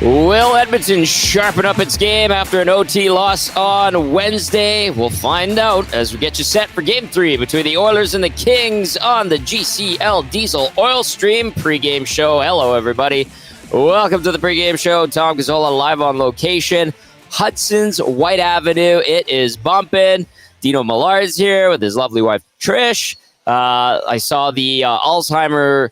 Will Edmonton sharpen up its game after an OT loss on Wednesday? We'll find out as we get you set for Game 3 between the Oilers and the Kings on the GCL Diesel Oil Stream pregame show. Hello, everybody. Welcome to the pregame show. Tom Gazzola live on location. Hudson's Whyte Avenue. It is bumping. Dino Millard's here with his lovely wife, Trish. I saw the Alzheimer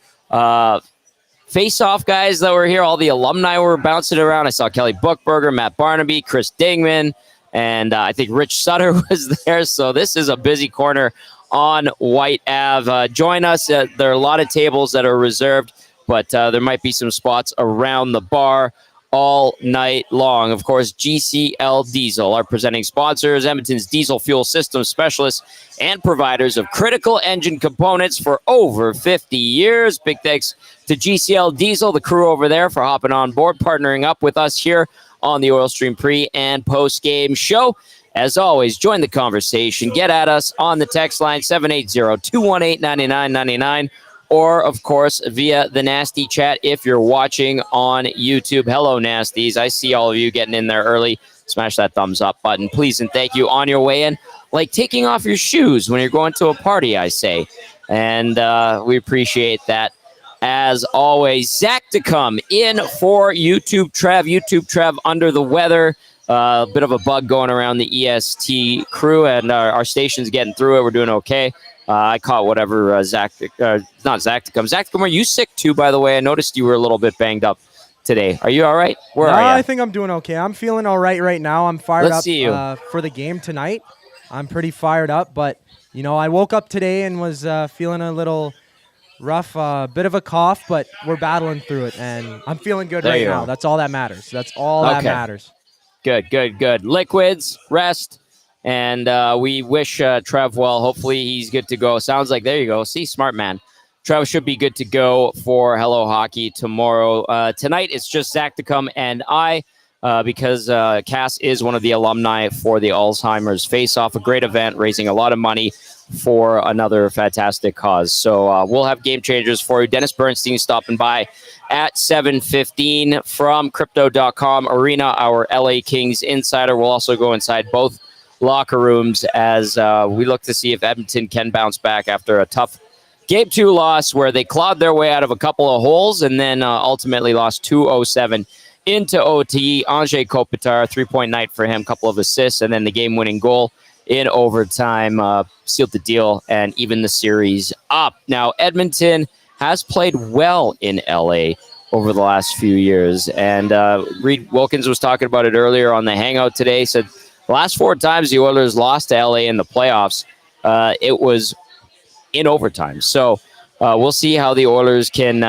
face-off guys that were here. All the alumni were bouncing around. I saw Kelly Bookberger, Matt Barnaby, Chris Dingman, and I think Rich Sutter was there. So this is a busy corner on Whyte Ave. Join us. There are a lot of tables that are reserved, but there might be some spots around the bar all night long. Of course, GCL Diesel, our presenting sponsors, Edmonton's diesel fuel system specialists and providers of critical engine components for over 50 years. Big thanks to GCL Diesel, the crew over there, for hopping on board, partnering up with us here on the Oil Stream pre- and post-game show. As always, join the conversation. Get at us on the text line 780-218-9999. Or, of course, via the Nasty Chat if you're watching on YouTube. Hello, Nasties. I see all of you getting in there early. Smash that thumbs up button, please, and thank you on your way in. Like taking off your shoes when you're going to a party, I say. And we appreciate that. As always, Zachticum in for YouTube Trev under the weather. A bit of a bug going around the EST crew, and our station's getting through it. We're doing okay. I caught whatever not Zachticum. Zachticum, are you sick too, by the way? I noticed you were a little bit banged up today. Are you all right? Where are you? I think I'm doing okay. I'm feeling all right now. I'm fired Let's up see you. For the game tonight. I'm pretty fired up, but, I woke up today and was feeling a little rough, bit of a cough, but we're battling through it, and I'm feeling good right now. That's all that matters. That's all that matters. Good. Liquids, rest. And we wish Trev well. Hopefully he's good to go. Sounds like, there you go. See, smart man. Trev should be good to go for Hello Hockey tomorrow. Tonight, it's just Zachticum and I, because Cass is one of the alumni for the Alzheimer's Face-Off, a great event, raising a lot of money for another fantastic cause. So we'll have game changers for you. Dennis Bernstein stopping by at 7:15 from Crypto.com Arena, our LA Kings insider. We'll also go inside both locker rooms as we look to see if Edmonton can bounce back after a tough Game 2 loss where they clawed their way out of a couple of holes and then ultimately lost 2-0-7 into OT. Anze Kopitar, 3-point night for him, couple of assists, and then the game-winning goal in overtime sealed the deal and even the series up. Now, Edmonton has played well in LA over the last few years, and Reed Wilkins was talking about it earlier on the Hangout today, said the last 4 times the Oilers lost to LA in the playoffs, it was in overtime. So we'll see how the Oilers can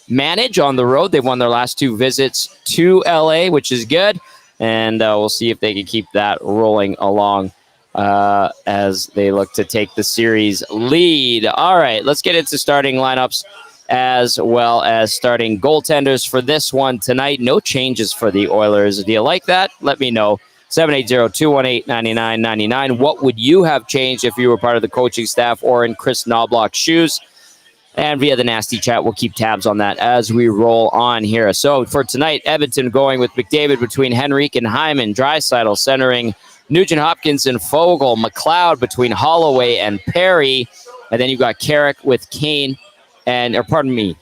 manage on the road. They've won their last 2 visits to LA, which is good. And we'll see if they can keep that rolling along as they look to take the series lead. All right, let's get into starting lineups as well as starting goaltenders for this one tonight. No changes for the Oilers. Do you like that? Let me know. 780-218-9999. What would you have changed if you were part of the coaching staff or in Kris Knoblauch's shoes? And via the Nasty Chat, we'll keep tabs on that as we roll on here. So for tonight, Edmonton going with McDavid between Henrique and Hyman, Draisaitl centering Nugent Hopkins and Fogle, McLeod between Holloway and Perry, and then you've got Carrick with Kane, Kane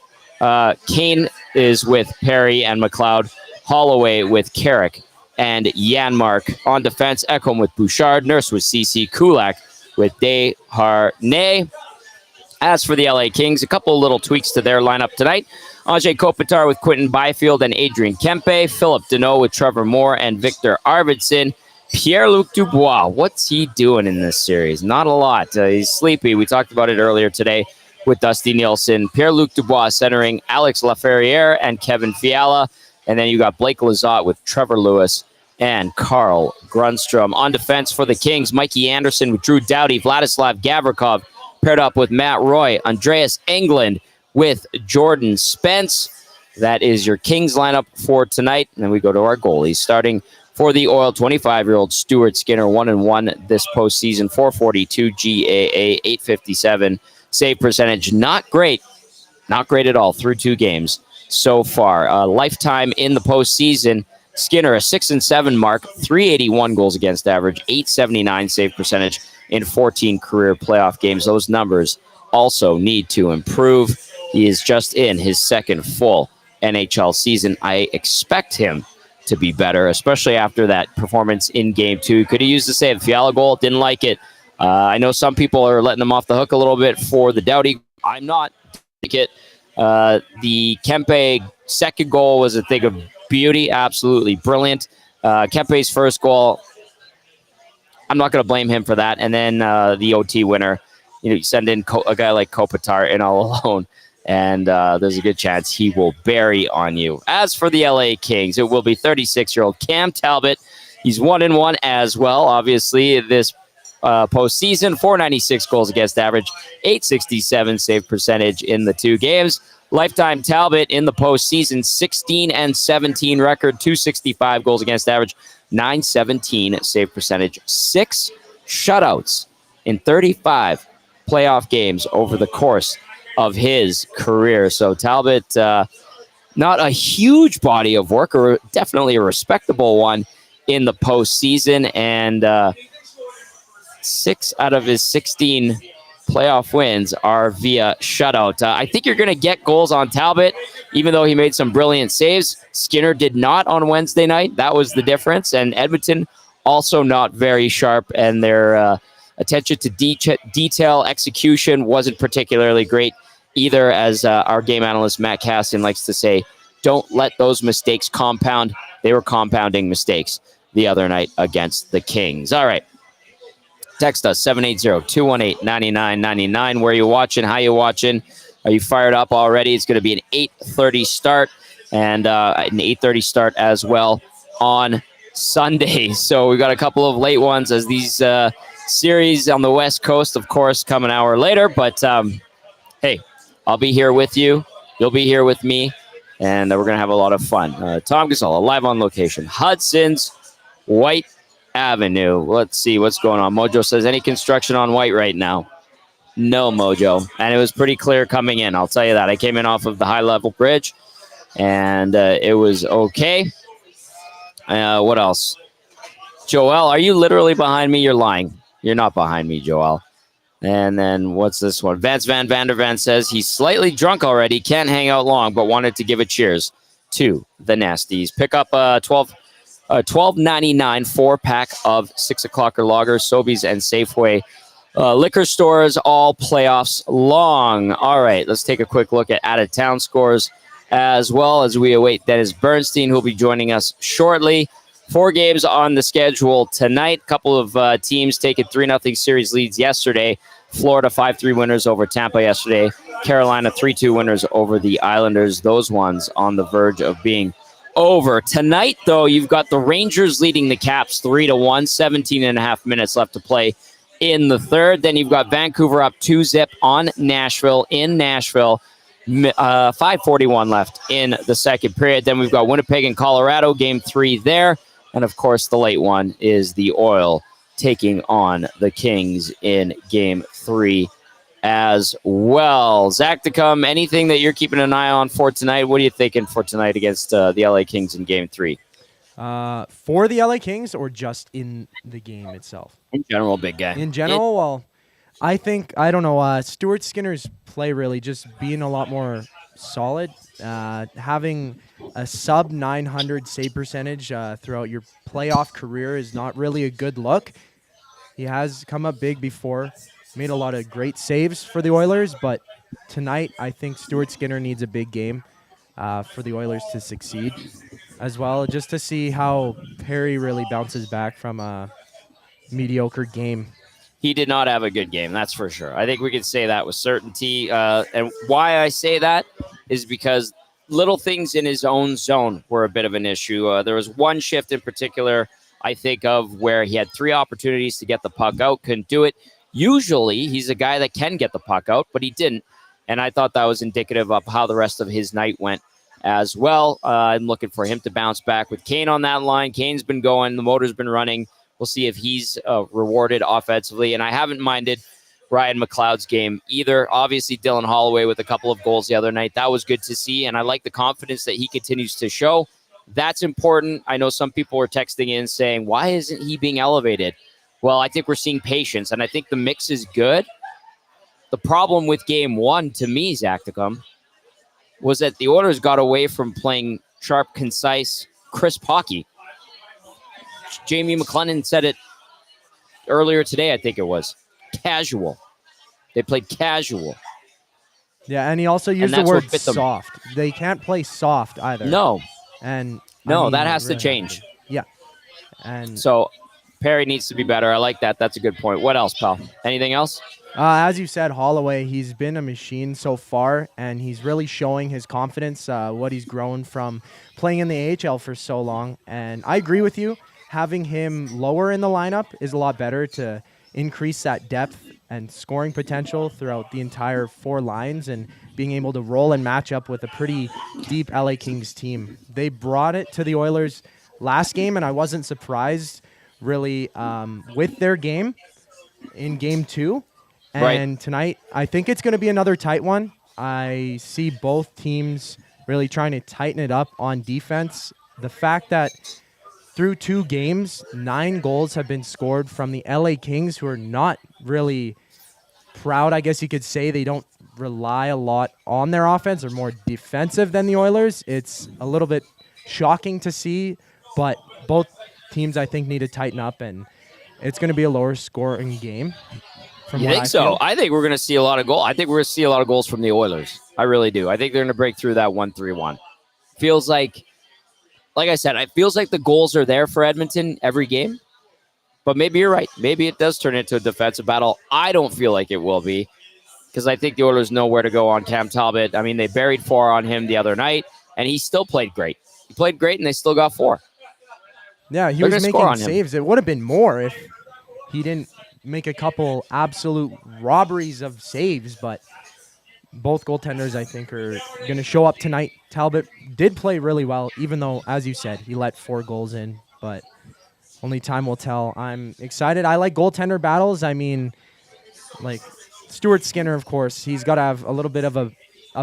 is with Perry and McLeod, Holloway with Carrick and Janmark. On defense, Ekholm with Bouchard, Nurse with CC, Kulak with Desharnais. As for the LA Kings, a couple of little tweaks to their lineup tonight. Anze Kopitar with Quinton Byfield and Adrian Kempe, Philip Deneau with Trevor Moore and Victor Arvidsson. Pierre Luc Dubois, what's he doing in this series? Not a lot. He's sleepy. We talked about it earlier today with Dusty Nielsen. Pierre Luc Dubois centering Alex Laferriere and Kevin Fiala. And then you got Blake Lizotte with Trevor Lewis and Carl Grundstrom. On defense for the Kings, Mikey Anderson with Drew Doughty, Vladislav Gavrikov paired up with Matt Roy, Andreas Englund with Jordan Spence. That is your Kings lineup for tonight. And then we go to our goalies. Starting for the Oil, 25-year-old Stuart Skinner, 1-1 this postseason, 442 GAA, 857 save percentage. Not great at all through 2 games. so far. Lifetime in the postseason, Skinner a 6-7 mark, 381 goals against average, 879 save percentage in 14 career playoff games. Those numbers also need to improve. He is just in his second full NHL season. I expect him to be better, especially after that performance in Game 2. Could have used the save. Fiala goal, didn't like it. I know some people are letting him off the hook a little bit for the Doughty. I'm not. The Kempe second goal was a thing of beauty, absolutely brilliant. Kempe's first goal, I'm not going to blame him for that. And then the OT winner, you send in a guy like Kopitar in all alone, and there's a good chance he will bury on you. As for the LA Kings, it will be 36-year-old Cam Talbot. He's 1-1 as well, obviously, this postseason. 496 goals against average, 867 save percentage in the 2 games. Lifetime Talbot in the postseason, 16-17 record, 265 goals against average, 917 save percentage, 6 shutouts in 35 playoff games over the course of his career. So Talbot, not a huge body of work, or definitely a respectable one in the postseason, and 6 out of his 16 playoff wins are via shutout. I think you're going to get goals on Talbot, even though he made some brilliant saves. Skinner did not on Wednesday night. That was the difference. And Edmonton also not very sharp, and their attention to detail execution wasn't particularly great either, as our game analyst Matt Caston likes to say, don't let those mistakes compound. They were compounding mistakes the other night against the Kings. All right. Text us, 780-218-9999. Where you watching? How you watching? Are you fired up already? It's going to be an 8:30 start, and an 8:30 start as well on Sunday. So we've got a couple of late ones, as these series on the West Coast, of course, come an hour later. But, hey, I'll be here with you. You'll be here with me, and we're going to have a lot of fun. Tom Gazzola, live on location. Hudson's Whyte Avenue. Let's see what's going on. Mojo says, any construction on Whyte right now? No, Mojo. And it was pretty clear coming in, I'll tell you that. I came in off of the high-level bridge, and it was okay. What else? Joel, are you literally behind me? You're lying. You're not behind me, Joel. And then what's this one? Vance Van Vandervan says he's slightly drunk already, can't hang out long, but wanted to give a cheers to the Nasties. Pick up $12.99 4-pack of 6 o'clocker lagers, Sobeys, and Safeway liquor stores all playoffs long. All right, let's take a quick look at out-of-town scores, as well as we await Dennis Bernstein, who will be joining us shortly. 4 games on the schedule tonight. A couple of teams taking 3-0 series leads yesterday. Florida 5-3 winners over Tampa yesterday. Carolina 3-2 winners over the Islanders. Those ones on the verge of being over. Tonight, though, you've got the Rangers leading the Caps 3-1, 17.5 minutes left to play in the third. Then you've got Vancouver up 2-0 on Nashville in Nashville. 5:41 left in the second period. Then we've got Winnipeg and Colorado, game 3 there. And, of course, the late one is the Oil taking on the Kings in game 3 as well. Zachticum, anything that you're keeping an eye on for tonight? What are you thinking for tonight against the LA Kings in game 3? For the LA Kings, or just in the game itself? In general, big guy. In general, well, I think, I don't know, Stuart Skinner's play really just being a lot more solid. Having a sub-900 save percentage throughout your playoff career is not really a good look. He has come up big before, made a lot of great saves for the Oilers, but tonight I think Stuart Skinner needs a big game for the Oilers to succeed, as well, just to see how Perry really bounces back from a mediocre game. He did not have a good game, that's for sure. I think we can say that with certainty. And why I say that is because little things in his own zone were a bit of an issue. There was one shift in particular I think of where he had 3 opportunities to get the puck out, couldn't do it. Usually he's a guy that can get the puck out, but he didn't. And I thought that was indicative of how the rest of his night went as well. I'm looking for him to bounce back with Kane on that line. Kane's been going. The motor's been running. We'll see if he's rewarded offensively. And I haven't minded Ryan McLeod's game either. Obviously, Dylan Holloway with a couple of goals the other night. That was good to see, and I like the confidence that he continues to show. That's important. I know some people were texting in saying, why isn't he being elevated? Well, I think we're seeing patience, and I think the mix is good. The problem with game one, to me, Zachticum, was that the Oilers got away from playing sharp, concise, crisp hockey. Jamie McLennan said it earlier today, I think it was. Casual. They played casual. Yeah, and he also used the word soft. They can't play soft either. No. And that has to change. Yeah. And so Perry needs to be better. I like that. That's a good point. What else, pal? Anything else? As you said, Holloway, he's been a machine so far, and he's really showing his confidence, what he's grown from playing in the AHL for so long. And I agree with you. Having him lower in the lineup is a lot better to increase that depth and scoring potential throughout the entire four lines and being able to roll and match up with a pretty deep LA Kings team. They brought it to the Oilers last game, and I wasn't surprised really with their game in game two. And tonight, I think it's going to be another tight one. I see both teams really trying to tighten it up on defense. The fact that through 2 games, 9 goals have been scored from the LA Kings, who are not really proud, I guess you could say. They don't rely a lot on their offense. They're more defensive than the Oilers. It's a little bit shocking to see, but both teams, I think, need to tighten up, and it's going to be a lower scoring game. You think so? I think we're going to see a lot of goals. I think we're going to see a lot of goals from the Oilers. I really do. I think they're going to break through that 1-3-1. Feels like I said, it feels like the goals are there for Edmonton every game. But maybe you're right. Maybe it does turn into a defensive battle. I don't feel like it will be, because I think the Oilers know where to go on Cam Talbot. I mean, they buried 4 on him the other night, and he still played great. He played great, and they still got 4. Yeah, he was making saves. It would have been more if he didn't make a couple absolute robberies of saves, but both goaltenders, I think, are going to show up tonight. Talbot did play really well, even though, as you said, he let 4 goals in, but only time will tell. I'm excited. I like goaltender battles. I mean, like Stuart Skinner, of course, he's got to have a little bit of a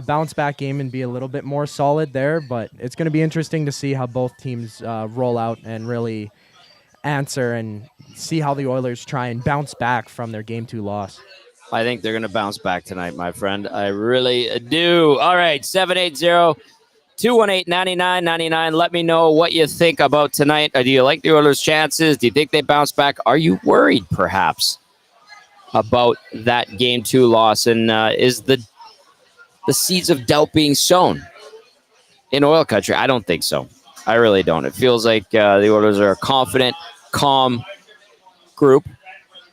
bounce-back game and be a little bit more solid there, but it's going to be interesting to see how both teams roll out and really answer and see how the Oilers try and bounce back from their Game 2 loss. I think they're going to bounce back tonight, my friend. I really do. All right, 780-218-9999. Let me know what you think about tonight. Do you like the Oilers' chances? Do you think they bounce back? Are you worried, perhaps, about that Game 2 loss? And is the seeds of doubt being sown in Oil Country? I don't think so. I really don't. It feels like the Oilers are a confident, calm group,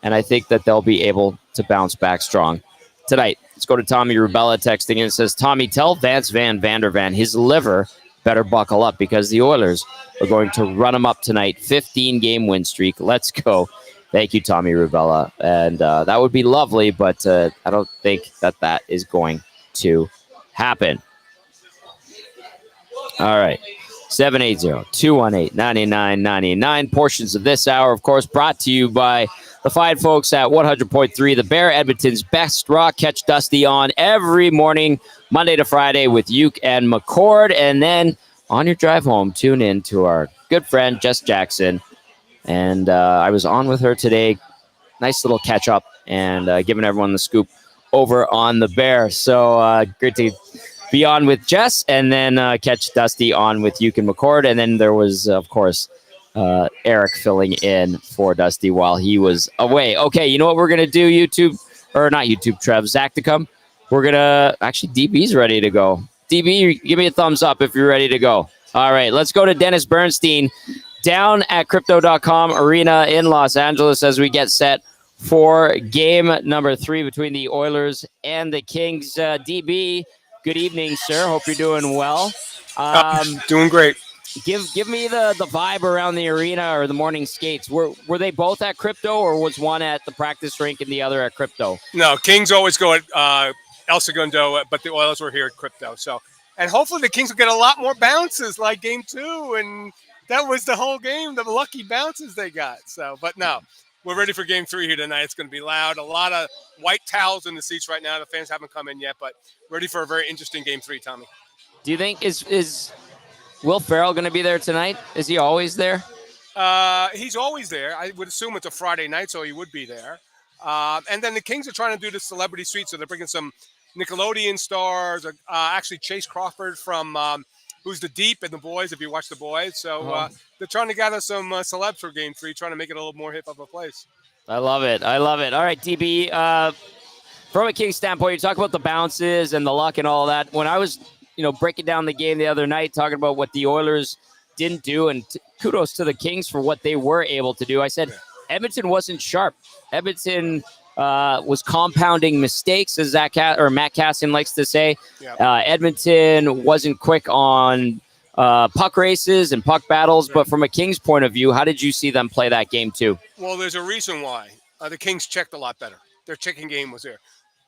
and I think that they'll be able to bounce back strong tonight. Let's go to Tommy Rubella texting in. It says, Tommy, tell Vance Van Vandervan his liver better buckle up, because the Oilers are going to run him up tonight. 15-game win streak. Let's go. Thank you, Tommy Rubella. And that would be lovely, but I don't think that is going to happen. All right. 780-218-9999. Portions of this hour, of course, brought to you by the fine folks at 100.3 The Bear, Edmonton's best rock. Catch Dusty on every morning, Monday to Friday, with Uke and McCord. And then on your drive home, tune in to our good friend, Jess Jackson. And I was on with her today. Nice little catch up and giving everyone the scoop over on The Bear. So great to be on with Jess, and then catch Dusty on with Uke and McCord. And then there was, of course, Eric filling in for Dusty while he was away. Okay, you know what we're going to do, Trev, Zachticum? We're going to, actually, DB's ready to go. DB, give me a thumbs up if you're ready to go. All right, let's go to Dennis Bernstein down at Crypto.com Arena in Los Angeles as we get set for game number 3 between the Oilers and the Kings. DB, good evening, sir. Hope you're doing well. Doing great. Give me the vibe around the arena or the morning skates. Were they both at Crypto, or was one at the practice rink and the other at Crypto? No, Kings always go at El Segundo, but the Oilers were here at Crypto. So, and hopefully the Kings will get a lot more bounces like Game 2, and that was the whole game, the lucky bounces they got. So, but no, we're ready for Game 3 here tonight. It's going to be loud. A lot of white towels in the seats right now. The fans haven't come in yet, but ready for a very interesting Game 3, Tommy. Do you think is Will Ferrell going to be there tonight? Is he always there? He's always there. I would assume it's a Friday night, so he would be there. And then the Kings are trying to do the celebrity suite, so they're bringing some Nickelodeon stars. Actually, Chase Crawford from who's the Deep in The Boys, if you watch The Boys. So they're trying to gather some celebs for Game 3, trying to make it a little more hip of a place. I love it. All right, DB. From a Kings standpoint, you talk about the bounces and the luck and all that. When I was, breaking down the game the other night, talking about what the Oilers didn't do, and kudos to the Kings for what they were able to do. I said Edmonton wasn't sharp. Edmonton was compounding mistakes, as Matt Cassin likes to say. Yeah. Edmonton wasn't quick on puck races and puck battles, but from a Kings point of view, how did you see them play that game too? Well, there's a reason why. The Kings checked a lot better. Their checking game was there.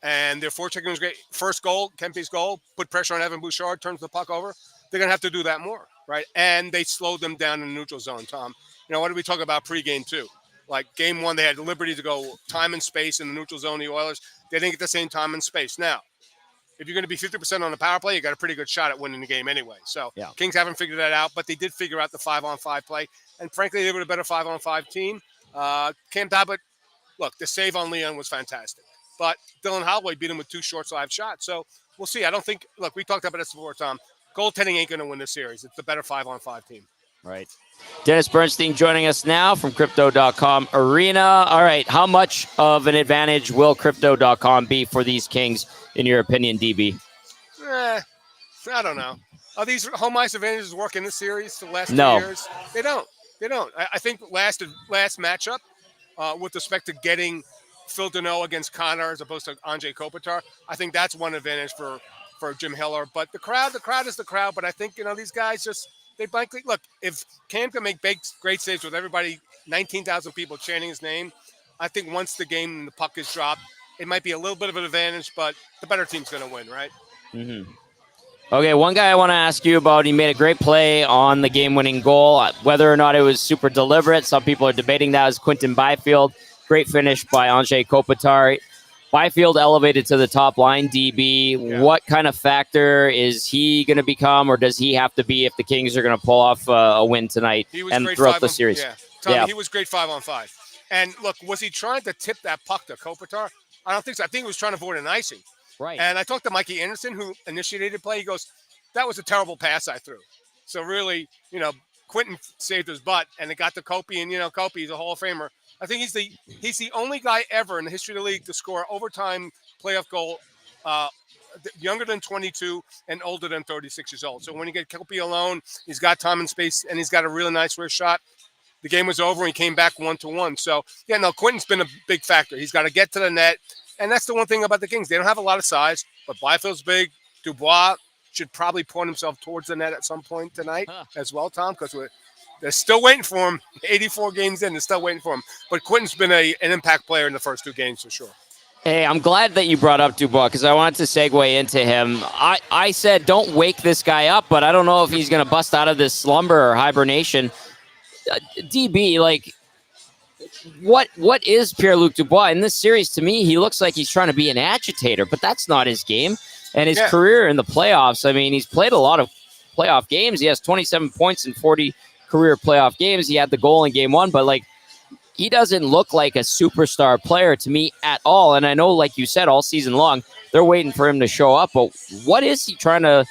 And their forechecking was great. First goal, Kempe's goal, put pressure on Evan Bouchard, turns the puck over. They're going to have to do that more, right? And they slowed them down in the neutral zone, Tom. What did we talk about pregame too? Like Game 1, they had the liberty to go time and space in the neutral zone, the Oilers. They didn't get the same time and space. Now, if you're going to be 50% on the power play, you got a pretty good shot at winning the game anyway. So Kings haven't figured that out, but they did figure out the 5-on-5 play. And frankly, they were a better 5-on-5 team. Cam Talbot, look, the save on Leon was fantastic. But Dylan Holloway beat him with 2 short side shots. So we'll see. I don't think – look, we talked about this before, Tom. Goaltending ain't going to win this series. It's the better 5-on-5 team. Right. Dennis Bernstein joining us now from Crypto.com Arena. All right, how much of an advantage will Crypto.com be for these Kings, in your opinion, DB? I don't know. Are these home ice advantages work in this series the last 2 years? They don't. I think last matchup, with respect to getting Phil Deneau against Connor as opposed to Anze Kopitar, I think that's one advantage for Jim Hiller. But the crowd is the crowd. But I think, these guys just – they blankly look. If Cam can make great saves with everybody, 19,000 people chanting his name, I think once the game and the puck is dropped, it might be a little bit of an advantage, but the better team's going to win, right? Mm-hmm. Okay, one guy I want to ask you about. He made a great play on the game-winning goal. Whether or not it was super deliberate, some people are debating that. Is Quinton Byfield. Great finish by Anze Kopitar. Byfield elevated to the top line, DB. Yeah. What kind of factor is he going to become, or does he have to be if the Kings are going to pull off a win tonight and throughout the series? Yeah, Tommy, he was great 5-on-5. And look, was he trying to tip that puck to Kopitar? I don't think so. I think he was trying to avoid an icing. Right. And I talked to Mikey Anderson, who initiated play. He goes, that was a terrible pass I threw. So really, Quinton saved his butt, and it got to Kopi, and Kopi, he's a Hall of Famer. I think he's the only guy ever in the history of the league to score overtime playoff goal younger than 22 and older than 36 years old. So when you get Kopi alone, he's got time and space, and he's got a really nice wrist shot. The game was over, and he came back 1-1. So, Quinton's been a big factor. He's got to get to the net, and that's the one thing about the Kings. They don't have a lot of size, but Byfield's big. Dubois should probably point himself towards the net at some point tonight as well, Tom, because they're still waiting for him. 84 games in, they're still waiting for him. But Quinton's been an impact player in the first 2 games for sure. Hey, I'm glad that you brought up Dubois because I wanted to segue into him. I said don't wake this guy up, but I don't know if he's going to bust out of this slumber or hibernation. DB, what is Pierre Luc Dubois? In this series, to me, he looks like he's trying to be an agitator, but that's not his game. And his career in the playoffs, I mean, he's played a lot of playoff games. He has 27 points in 40 career playoff games. He had the goal in game 1, but he doesn't look like a superstar player to me at all. And I know, like you said, all season long, they're waiting for him to show up. But what is he trying to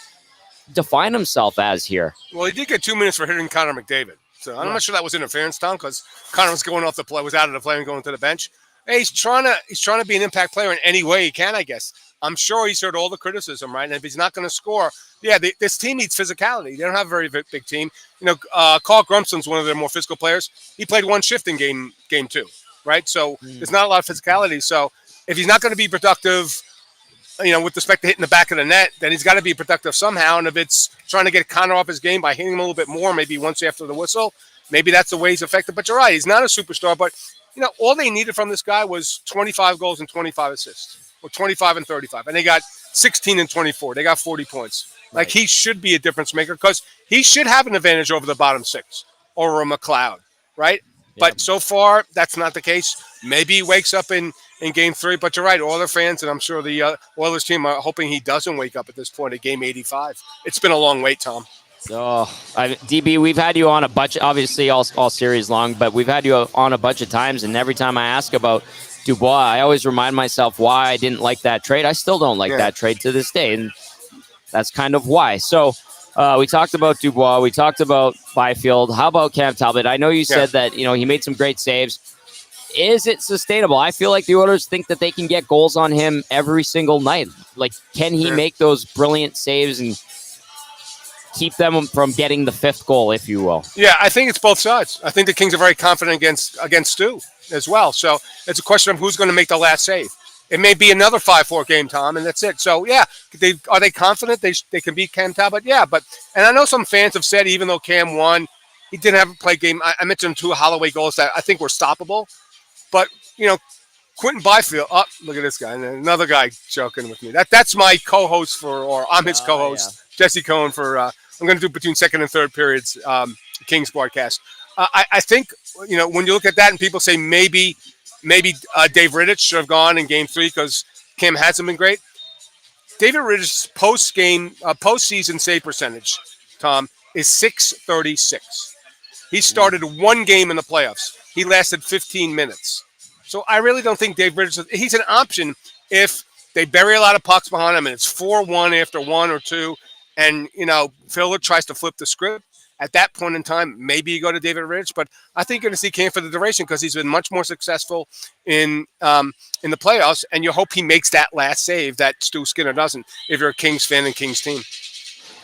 define himself as here? Well, he did get 2 minutes for hitting Connor McDavid. So I'm not sure that was interference, Tom, because Connor was going off the play, was out of the play and going to the bench. Hey, he's trying to be an impact player in any way he can, I guess. I'm sure he's heard all the criticism, right? And if he's not going to score, this team needs physicality. They don't have a very big team. Carl Grumson's one of their more physical players. He played 1 shift in game 2, right? So there's not a lot of physicality. So if he's not going to be productive, with respect to hitting the back of the net, then he's got to be productive somehow. And if it's trying to get Connor off his game by hitting him a little bit more, maybe once after the whistle, maybe that's the way he's effective. But you're right, he's not a superstar. But, all they needed from this guy was 25 goals and 25 assists, or 25 and 35. And they got 16 and 24. They got 40 points. Right. He should be a difference maker because he should have an advantage over the bottom 6, over a McLeod, right? But so far, that's not the case. Maybe he wakes up in Game 3. But you're right, Oilers fans, and I'm sure the Oilers team are hoping he doesn't wake up at this point at Game 85. It's been a long wait, Tom. Oh, DB, we've had you on a bunch, obviously all series long, but we've had you on a bunch of times, and every time I ask about Dubois, I always remind myself why I didn't like that trade. I still don't like that trade to this day, and that's kind of why. So we talked about Dubois. We talked about Byfield. How about Cam Talbot? I know you said that he made some great saves. Is it sustainable? I feel like the Oilers think that they can get goals on him every single night. Like, can he make those brilliant saves and keep them from getting the fifth goal, if you will? Yeah, I think it's both sides. I think the Kings are very confident against Stu as well. So it's a question of who's going to make the last save. It may be another 5-4 game, Tom, and that's it. So, yeah, are they confident they can beat Cam Talbot? Yeah, and I know some fans have said even though Cam won, he didn't have a play game. I mentioned 2 Holloway goals that I think were stoppable. But, Quentin Byfield, look at this guy. Another guy joking with me. That's my co-host I'm his co-host, Jesse Cohen, for I'm going to do between second and third periods Kings broadcast. I think, when you look at that and people say maybe Dave Rittich should have gone in Game 3 because Cam hasn't been great. David Rittich's postseason save percentage, Tom, is .636. He started 1 game in the playoffs. He lasted 15 minutes. So I really don't think Dave Rittich, he's an option if they bury a lot of pucks behind him and it's 4-1 after 1 or 2, and, Phil tries to flip the script. At that point in time, maybe you go to David Rittich, but I think you're going to see Cam for the duration because he's been much more successful in the playoffs, and you hope he makes that last save that Stu Skinner doesn't if you're a Kings fan and Kings team.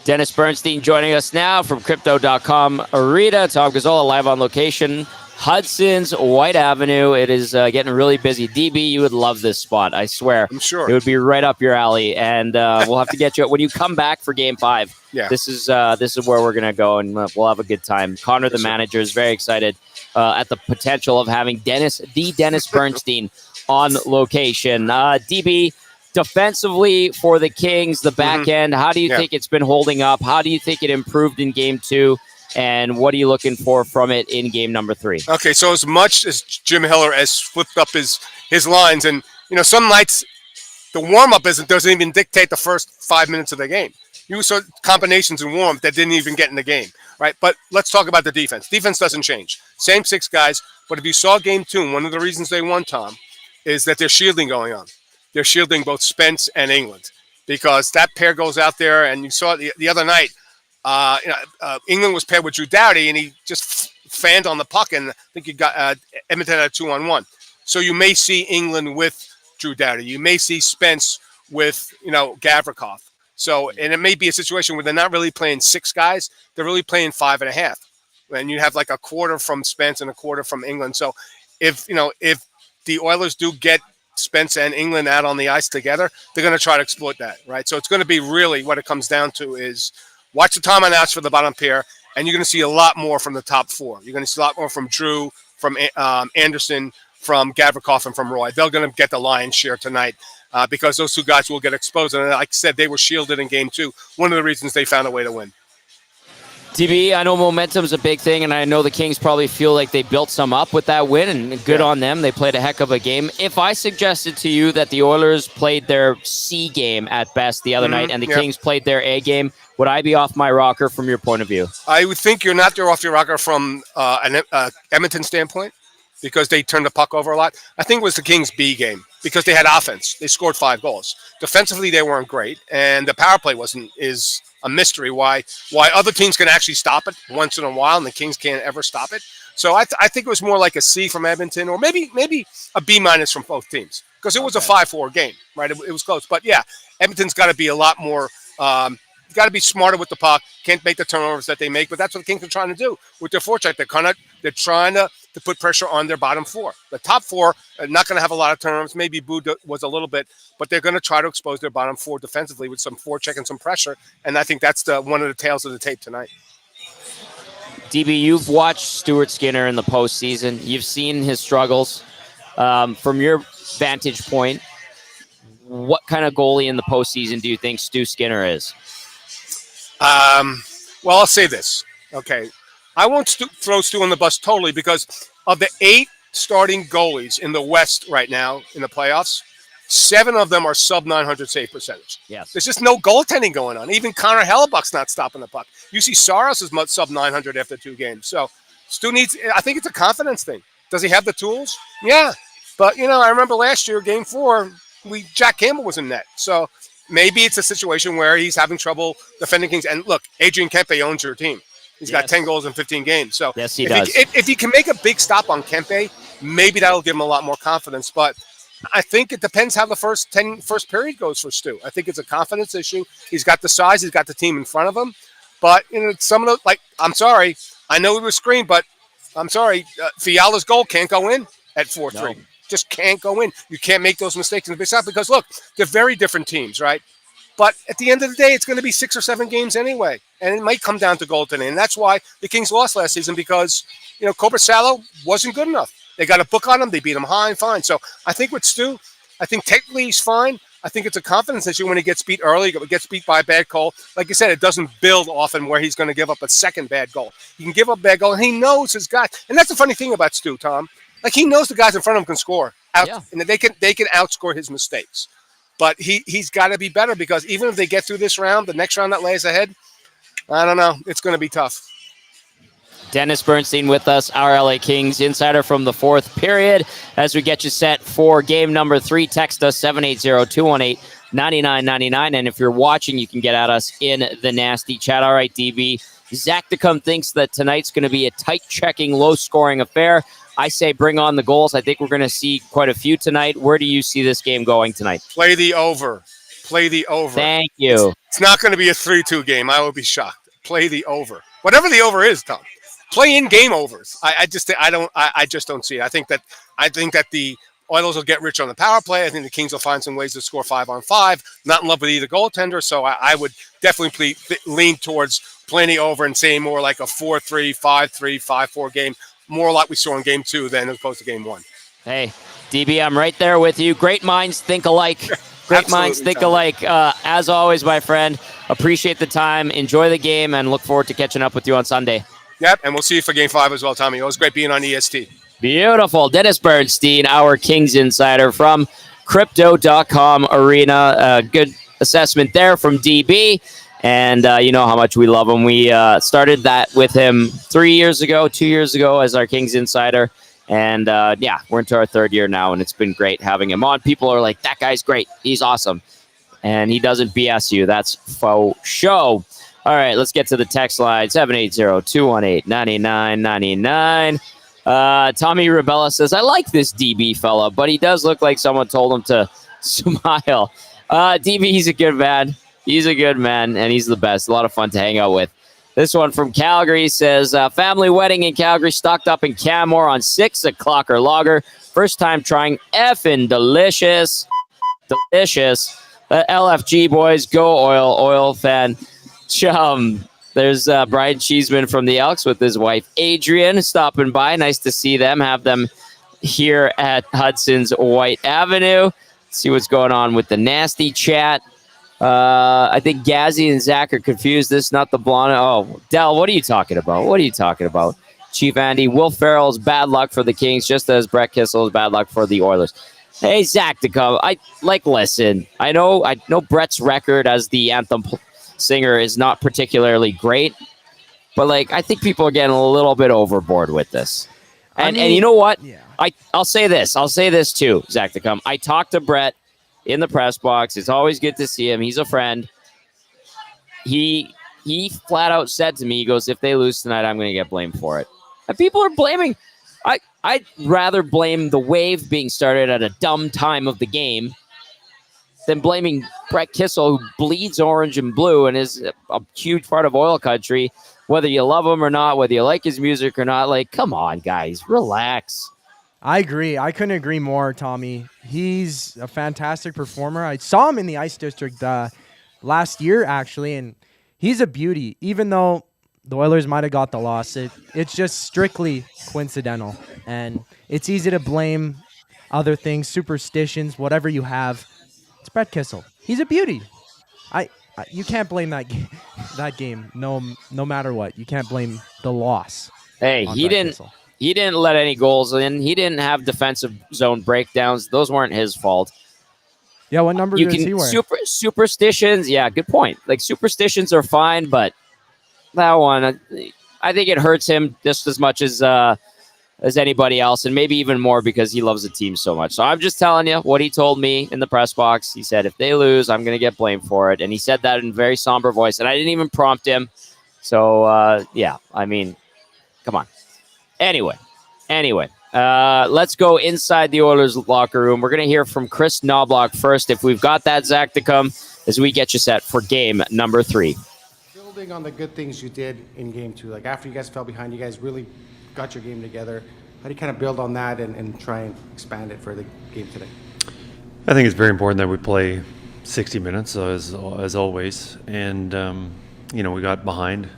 Dennis Bernstein joining us now from Crypto.com Arena. Tom Gazzola live on location. Hudson's Whyte Avenue. It is getting really busy. DB, you would love this spot. I swear. I'm sure. It would be right up your alley. And we'll have to get you when you come back for Game 5. Yeah. This is where we're going to go, and we'll have a good time. Connor, the manager, is very excited at the potential of having Dennis Bernstein on location. DB, defensively for the Kings, the back end, how do you think it's been holding up? How do you think it improved in Game 2? And what are you looking for from it in game number 3? Okay, so as much as Jim Hiller has flipped up his lines, and some nights the warm-up doesn't even dictate the first 5 minutes of the game. You saw combinations in warm-up that didn't even get in the game, right? But let's talk about the defense. Defense doesn't change. Same 6 guys, but if you saw Game 2, one of the reasons they won, Tom, is that there's shielding going on. They're shielding both Spence and England because that pair goes out there, and you saw it the other night. England was paired with Drew Doughty, and he just fanned on the puck, and I think you got Edmonton at a 2-on-1. So you may see England with Drew Doughty. You may see Spence with Gavrikov. So, and it may be a situation where they're not really playing 6 guys; they're really playing 5.5, and you have like a quarter from Spence and a quarter from England. So, if the Oilers do get Spence and England out on the ice together, they're going to try to exploit that, right? So it's going to be really what it comes down to is. Watch the time on outs for the bottom pair, and you're going to see a lot more from the top 4. You're going to see a lot more from Drew, from Anderson, from Gavrikov, and from Roy. They're going to get the lion's share tonight because those 2 guys will get exposed. And like I said, they were shielded in Game 2. One of the reasons they found a way to win. TB, I know momentum's a big thing, and I know the Kings probably feel like they built some up with that win, and good on them. They played a heck of a game. If I suggested to you that the Oilers played their C game at best the other night and the Kings played their A game, would I be off my rocker from your point of view? I would think you're not off your rocker from an Edmonton standpoint because they turned the puck over a lot. I think it was the Kings' B game because they had offense. They scored 5 goals. Defensively, they weren't great, and the power play is a mystery why other teams can actually stop it once in a while and the Kings can't ever stop it. So I think it was more like a C from Edmonton or maybe a B- from both teams because it was a 5-4 game, right? It was close. But, yeah, Edmonton's got to be a lot more got to be smarter with the puck. Can't make the turnovers that they make, but that's what the Kings are trying to do with their forecheck. They're trying to put pressure on their bottom 4. The top 4 are not going to have a lot of turnovers. Maybe Boo was a little bit, but they're going to try to expose their bottom 4 defensively with some forecheck and some pressure. And I think that's one of the tales of the tape tonight. DB, you've watched Stuart Skinner in the postseason. You've seen his struggles. From your vantage point, what kind of goalie in the postseason do you think Stu Skinner is? Well, I'll say this. Okay. I won't throw Stu on the bus totally because of the 8 starting goalies in the West right now in the playoffs, 7 of them are sub 900 save percentage. Yes. There's just no goaltending going on. Even Connor Hellebuck's not stopping the puck. You see Saros is sub 900 after 2 games. So Stu needs, I think it's a confidence thing. Does he have the tools? Yeah. But, I remember last year, game 4, Jack Campbell was in net. So maybe it's a situation where he's having trouble defending Kings. And look, Adrian Kempe owns your team. He's got 10 goals in 15 games. So yes, he does. If he can make a big stop on Kempe, maybe that'll give him a lot more confidence. But I think it depends how the first period goes for Stu. I think it's a confidence issue. He's got the size. He's got the team in front of him. But, some of the, I'm sorry. I know it was screened, but I'm sorry. Fiala's goal can't go in at 4-3. No. Just can't go in. You can't make those mistakes in the big shot because, look, they're very different teams, right? But at the end of the day, it's going to be 6 or 7 games anyway. And it might come down to goaltending. And that's why the Kings lost last season because, Korpisalo wasn't good enough. They got a book on him. They beat him high and fine. So I think with Stu, I think technically he's fine. I think it's a confidence issue when he gets beat early, gets beat by a bad goal. Like you said, it doesn't build often where he's going to give up a second bad goal. He can give up a bad goal, and he knows his guys. And that's the funny thing about Stu, Tom. Like, he knows the guys in front of him can score. And they can outscore his mistakes. But he's got to be better because even if they get through this round, the next round that lays ahead, I don't know. It's going to be tough. Dennis Bernstein with us, our LA Kings insider from the 4th period. As we get you set for game number 3, text us 780-218-9999. And if you're watching, you can get at us in the nasty chat. All right, DB. Zachticum thinks that tonight's going to be a tight-checking, low-scoring affair. I say bring on the goals. I think we're going to see quite a few tonight. Where do you see this game going tonight? Play the over. Thank you. It's not going to be a 3-2 game. I would be shocked. Play the over. Whatever the over is, Tom. Play in game overs. I just don't see it. I think that the Oilers will get rich on the power play. I think the Kings will find some ways to score 5-on-5. Not in love with either goaltender, so I would definitely lean towards playing the over and saying more like a 4-3, 5-3, 5-4 game, more like we saw in game 2 than as opposed to game 1. Hey, DB, I'm right there with you. Great minds think alike. Great minds think alike. As always, my friend, appreciate the time, enjoy the game, and look forward to catching up with you on Sunday. Yep, and we'll see you for Game 5 as well, Tommy. It was great being on EST. Beautiful. Dennis Bernstein, our Kings insider from Crypto.com Arena. Good assessment there from DB, and you know how much we love him. We started that with him 2 years ago as our Kings insider, and we're into our 3rd year now, and it's been great having him on. People are like, that guy's great. He's awesome, and he doesn't BS you. That's faux show. All right, let's get to the text line, 780-218-9999. Tommy Rebella says, I like this DB fella, but he does look like someone told him to smile. DB, he's a good man. He's a good man, and he's the best. A lot of fun to hang out with. This one from Calgary says, family wedding in Calgary, stocked up in Canmore on 6 o'clock or lager. First time trying effing delicious. Delicious. LFG, boys, go oil fan. There's Brian Cheeseman from the Elks with his wife Adrian stopping by. Nice to see them. Have them here at Hudson's Whyte Avenue. See what's going on with the nasty chat. I think Gazzy and Zach are confused. This not the blonde. Oh, Dell, what are you talking about? Chief Andy, Will Ferrell's bad luck for the Kings, just as Brett Kissel's bad luck for the Oilers. Hey, Zachticum, listen. I know Brett's record as the anthem singer is not particularly great, but I think people are getting a little bit overboard with this. And you know what? Yeah. I'll say this too, Zachticum. I talked to Brett in the press box. It's always good to see him. He's a friend. He flat out said to me, he goes, if they lose tonight, I'm going to get blamed for it. And people are blaming. I'd rather blame the wave being started at a dumb time of the game than blaming Brett Kissel, who bleeds orange and blue and is a huge part of oil country, whether you love him or not, whether you like his music or not. Come on, guys, relax. I agree. I couldn't agree more, Tommy. He's a fantastic performer. I saw him in the Ice District last year, actually, and he's a beauty. Even though the Oilers might have got the loss, it's just strictly coincidental, and it's easy to blame other things, superstitions, whatever you have. It's Brett Kissel. He's a beauty. You can't blame that game no matter what. You can't blame the loss. Hey, on he didn't. Draisaitl. He didn't let any goals in. He didn't have defensive zone breakdowns. Those weren't his fault. Yeah, what number You does he can wear? superstitions. Yeah, good point. Like superstitions are fine, but that one, I think it hurts him just as much as anybody else, and maybe even more because he loves the team so much. So I'm just telling you what he told me in the press box. He said, if they lose, I'm going to get blamed for it. And he said that in a very somber voice, and I didn't even prompt him. So, yeah, I mean, come on. Anyway, let's go inside the Oilers locker room. We're going to hear from Kris Knoblauch first. If we've got that, Zachticum, as we get you set for game number 3. Building on the good things you did in game 2, like after you guys fell behind, you guys really got your game together. How do you kind of build on that and try and expand it for the game today? I think it's very important that we play 60 minutes as always. And, we got behind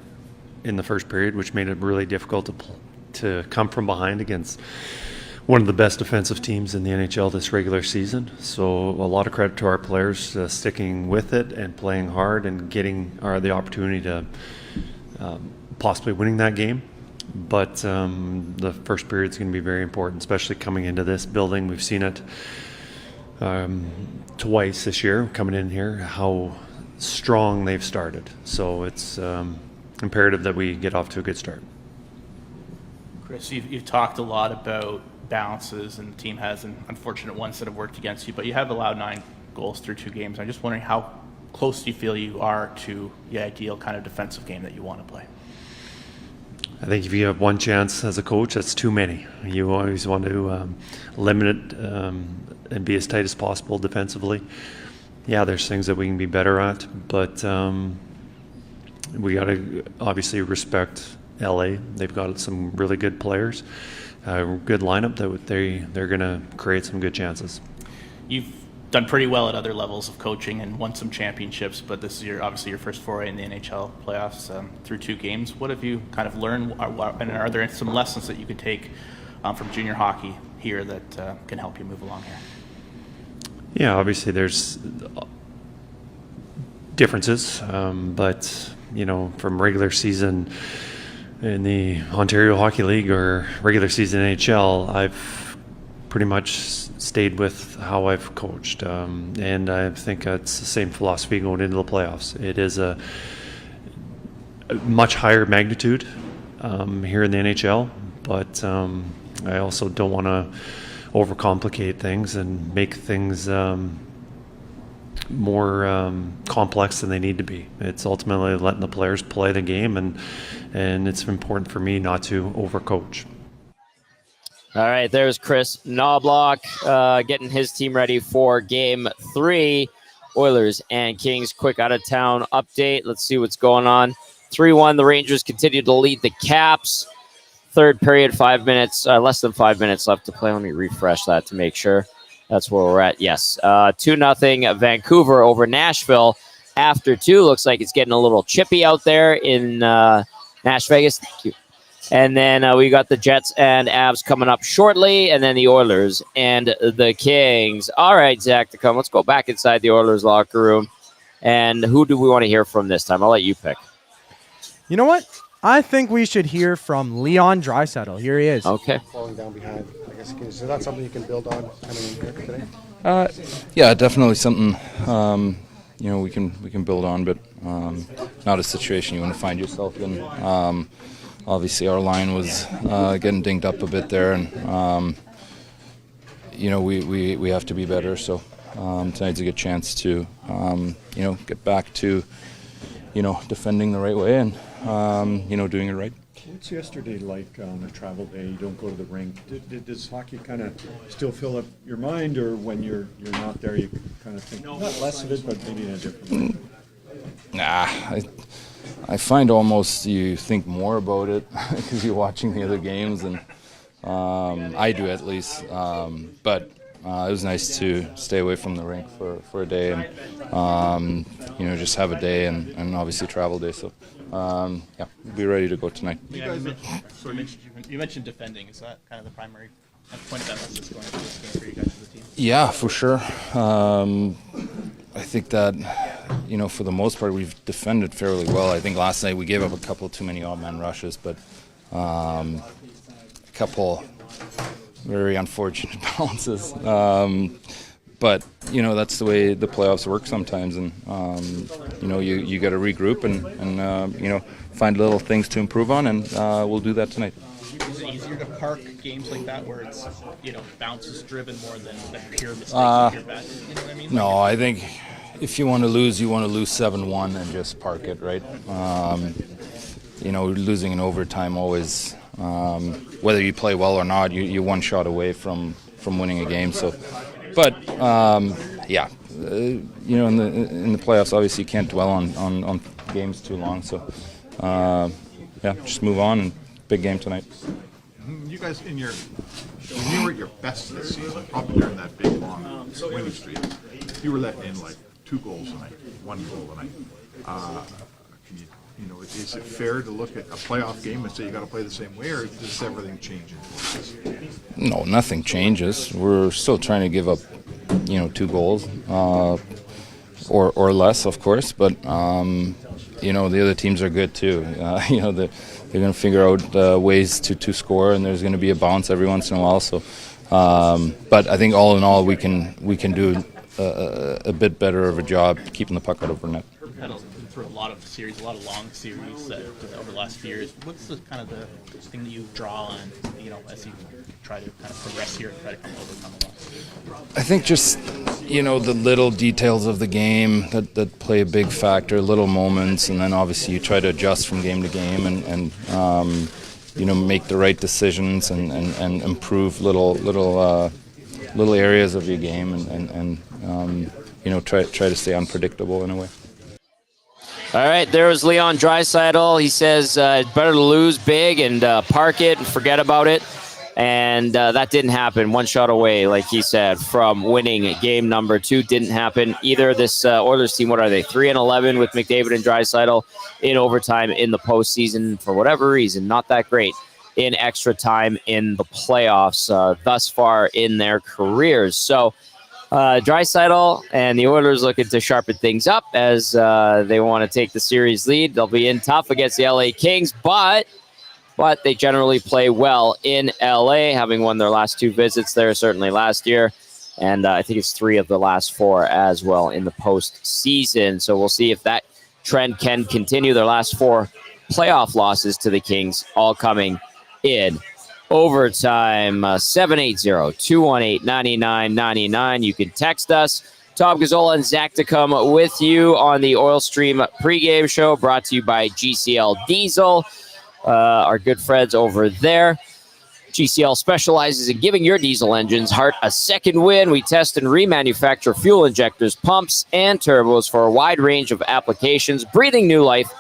in the first period, which made it really difficult to come from behind against one of the best defensive teams in the NHL this regular season. So a lot of credit to our players sticking with it and playing hard and getting the opportunity to possibly winning that game. But the first period is going to be very important, especially coming into this building. We've seen it twice this year, coming in here, how strong they've started. So it's imperative that we get off to a good start. Kris, you've talked a lot about balances, and the team has an unfortunate ones that have worked against you, but you have allowed 9 goals through 2 games. I'm just wondering how close do you feel you are to the ideal kind of defensive game that you want to play? I think if you have one chance as a coach, that's too many. You always want to limit it and be as tight as possible defensively. Yeah, there's things that we can be better at, but we got to obviously respect LA. They've got some really good players, good lineup that they're going to create some good chances. You've done pretty well at other levels of coaching and won some championships, but this is obviously your first foray in the NHL playoffs through 2 games. What have you kind of learned, and are there some lessons that you could take from junior hockey here that can help you move along here? Yeah, obviously there's differences, but from regular season in the Ontario Hockey League or regular season NHL, I've pretty much stayed with how I've coached, and I think it's the same philosophy going into the playoffs. It is a much higher magnitude here in the NHL, but I also don't want to overcomplicate things and make things more complex than they need to be. It's ultimately letting the players play the game, and it's important for me not to overcoach. All right, there's Kris Knoblauch getting his team ready for game 3. Oilers and Kings, quick out-of-town update. Let's see what's going on. 3-1, the Rangers continue to lead the Caps. Third period, 5 minutes, less than 5 minutes left to play. Let me refresh that to make sure that's where we're at. Yes, 2-0 Vancouver over Nashville. After 2, looks like it's getting a little chippy out there in Nash Vegas. Thank you. And then we got the Jets and Avs coming up shortly, and then the Oilers and the Kings. All right, Zach, to come. Let's go back inside the Oilers locker room. And who do we want to hear from this time? I'll let you pick. You know what? I think we should hear from Leon Draisaitl. Here he is. Okay. Falling down behind, I guess. Is that something you can build on coming in here today? Yeah, definitely something we can build on, but not a situation you want to find yourself in. Obviously, our line was getting dinged up a bit there, and we have to be better. So tonight's a good chance to get back to defending the right way and doing it right. What's yesterday like on a travel day? You don't go to the rink. Does hockey kind of still fill up your mind, or when you're not there, you kind of think not less of it, but maybe in a different way? Nah, I find almost you think more about it because you're watching the other games, and I do at least. But it was nice to stay away from the rink for a day and just have a day and obviously travel day. So be ready to go tonight. You mentioned defending. Is that kind of the primary point of emphasis going into this game for you guys as a team? Yeah, for sure. I think that, for the most part, we've defended fairly well. I think last night we gave up a couple too many odd man rushes, but A couple very unfortunate bounces. But, that's the way the playoffs work sometimes. And, you got to regroup and find little things to improve on, and we'll do that tonight. Is it easier to park games like that where it's, bounces driven more than pure mistakes of your bet? You know what I mean? No, I think if you want to lose 7-1 and just park it, right? Losing in overtime always, whether you play well or not, you're one shot away from winning a game. So, but in the playoffs, obviously you can't dwell on games too long. So, just move on, and big game tonight. You guys, when you were at your best this season, probably during that big long winning streak, you were letting in like 2 goals tonight, 1 goal tonight. Is it fair to look at a playoff game and say you got to play the same way, or does everything change in this? No, nothing changes. We're still trying to give up, 2 goals or less, of course. But the other teams are good too. They're going to figure out ways to score, and there's going to be a bounce every once in a while. So, but I think all in all, we can do a bit better of a job keeping the puck out of our net. For a lot of long series over the last few years. What's the kind of the thing that you draw on, as you try to kind of progress here and try to overcome a lot? I think just, the little details of the game that play a big factor, little moments, and then obviously you try to adjust from game to game and make the right decisions and improve little areas of your game and try to stay unpredictable in a way. All right, there was Leon Draisaitl. He says better to lose big and park it and forget about it. And that didn't happen. 1 shot away, like he said, from winning game number 2. Didn't happen either. This Oilers team, what are they, 3-11 with McDavid and Draisaitl in overtime in the postseason. For whatever reason, not that great in extra time in the playoffs thus far in their careers. So Draisaitl and the Oilers looking to sharpen things up as they want to take the series lead. They'll be in tough against the LA Kings, but they generally play well in LA, having won their last 2 visits there, certainly last year. And I think it's 3 of the last 4 as well in the postseason. So we'll see if that trend can continue. Their last 4 playoff losses to the Kings all coming in overtime. 780-218-9999. You can text us. Tom Gazzola and Zachticum with you on the Oil Stream pregame show, brought to you by GCL Diesel, our good friends over there. GCL specializes in giving your diesel engines heart a second win. We test and remanufacture fuel injectors, pumps, and turbos for a wide range of applications, breathing new life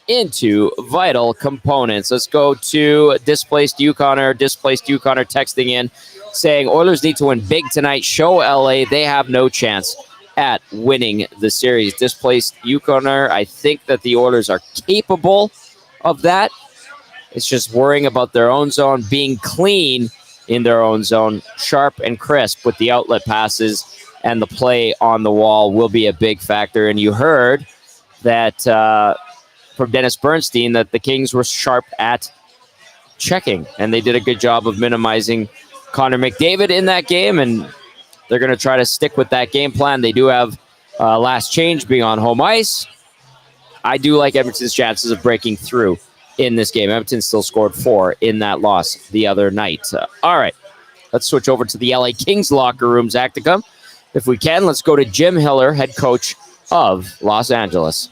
into vital components. Let's go to Displaced Yukoner. Displaced Yukoner texting in saying Oilers need to win big tonight. Show LA they have no chance at winning the series. Displaced Yukoner, I think that the Oilers are capable of that. It's just worrying about their own zone, being clean in their own zone, sharp and crisp with the outlet passes, and the play on the wall will be a big factor. And you heard that from Dennis Bernstein that the Kings were sharp at checking, and they did a good job of minimizing Connor McDavid in that game, and they're going to try to stick with that game plan. They do have last change being on home ice. I do like Edmonton's chances of breaking through in this game. Edmonton still scored 4 in that loss the other night. All right, let's switch over to the LA Kings locker room, Zachticum. If we can, let's go to Jim Hiller, head coach of Los Angeles.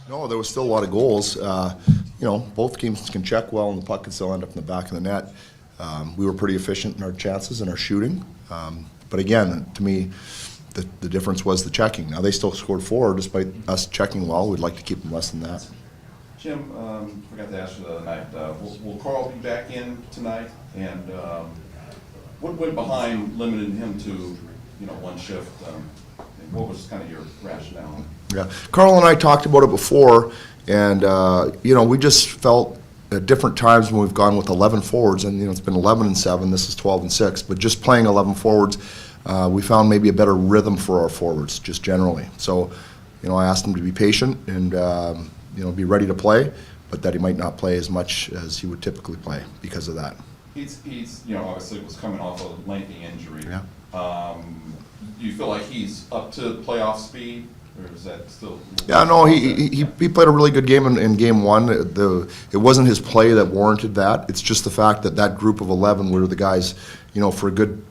No, there was still a lot of goals. Both teams can check well, and the puck can still end up in the back of the net. We were pretty efficient in our chances and our shooting. But again, to me, the difference was the checking. Now, they still scored 4 despite us checking well. We'd like to keep them less than that. Jim, forgot to ask you the other night, will Carl be back in tonight? And what went behind limiting him to, 1 shift? What was kind of your rationale? Yeah, Carl and I talked about it before, and we just felt at different times when we've gone with 11 forwards, and it's been 11-7. This is 12-6, but just playing 11 forwards, we found maybe a better rhythm for our forwards, just generally. So, I asked them to be patient, and be ready to play, but that he might not play as much as he would typically play because of that. He's obviously was coming off a lengthy injury. Yeah. Do you feel like he's up to playoff speed, or is that still? Yeah, no, he played a really good game in game one. It wasn't his play that warranted that. It's just the fact that group of 11 were the guys, for a good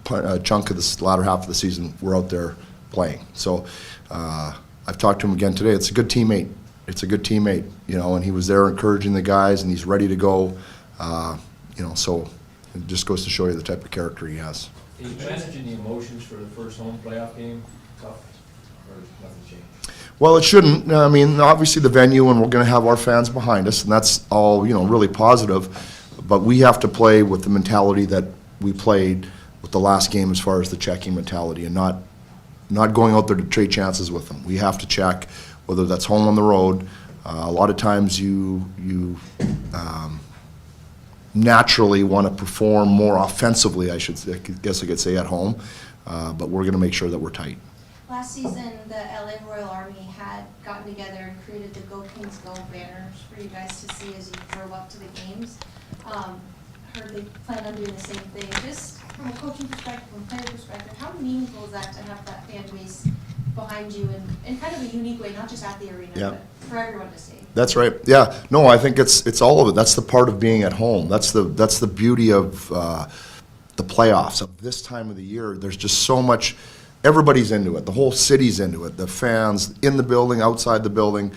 chunk of this latter half of the season, were out there playing. So I've talked to him again today. It's a good teammate. And he was there encouraging the guys, and he's ready to go. So it just goes to show you the type of character he has. Are you managing the emotions for the first home playoff game tough, or nothing changed? Well, it shouldn't. I mean, obviously the venue, and we're going to have our fans behind us, and that's all, really positive. But we have to play with the mentality that we played with the last game as far as the checking mentality, and not going out there to trade chances with them. We have to check, whether that's home on the road. A lot of times you naturally want to perform more offensively, I guess I could say, at home. But we're going to make sure that we're tight. Last season, the LA Royal Army had gotten together and created the Go Kings Go banners for you guys to see as you drove up to the games. Heard they plan on doing the same thing. Just from a coaching perspective, from a player perspective, how meaningful is that to have that fan base behind you in kind of a unique way, not just at the arena, but for everyone to see? That's right. Yeah. No, I think it's all of it. That's the part of being at home. That's the beauty of the playoffs. Of this time of the year, there's just so much. Everybody's into it. The whole city's into it. The fans in the building, outside the building.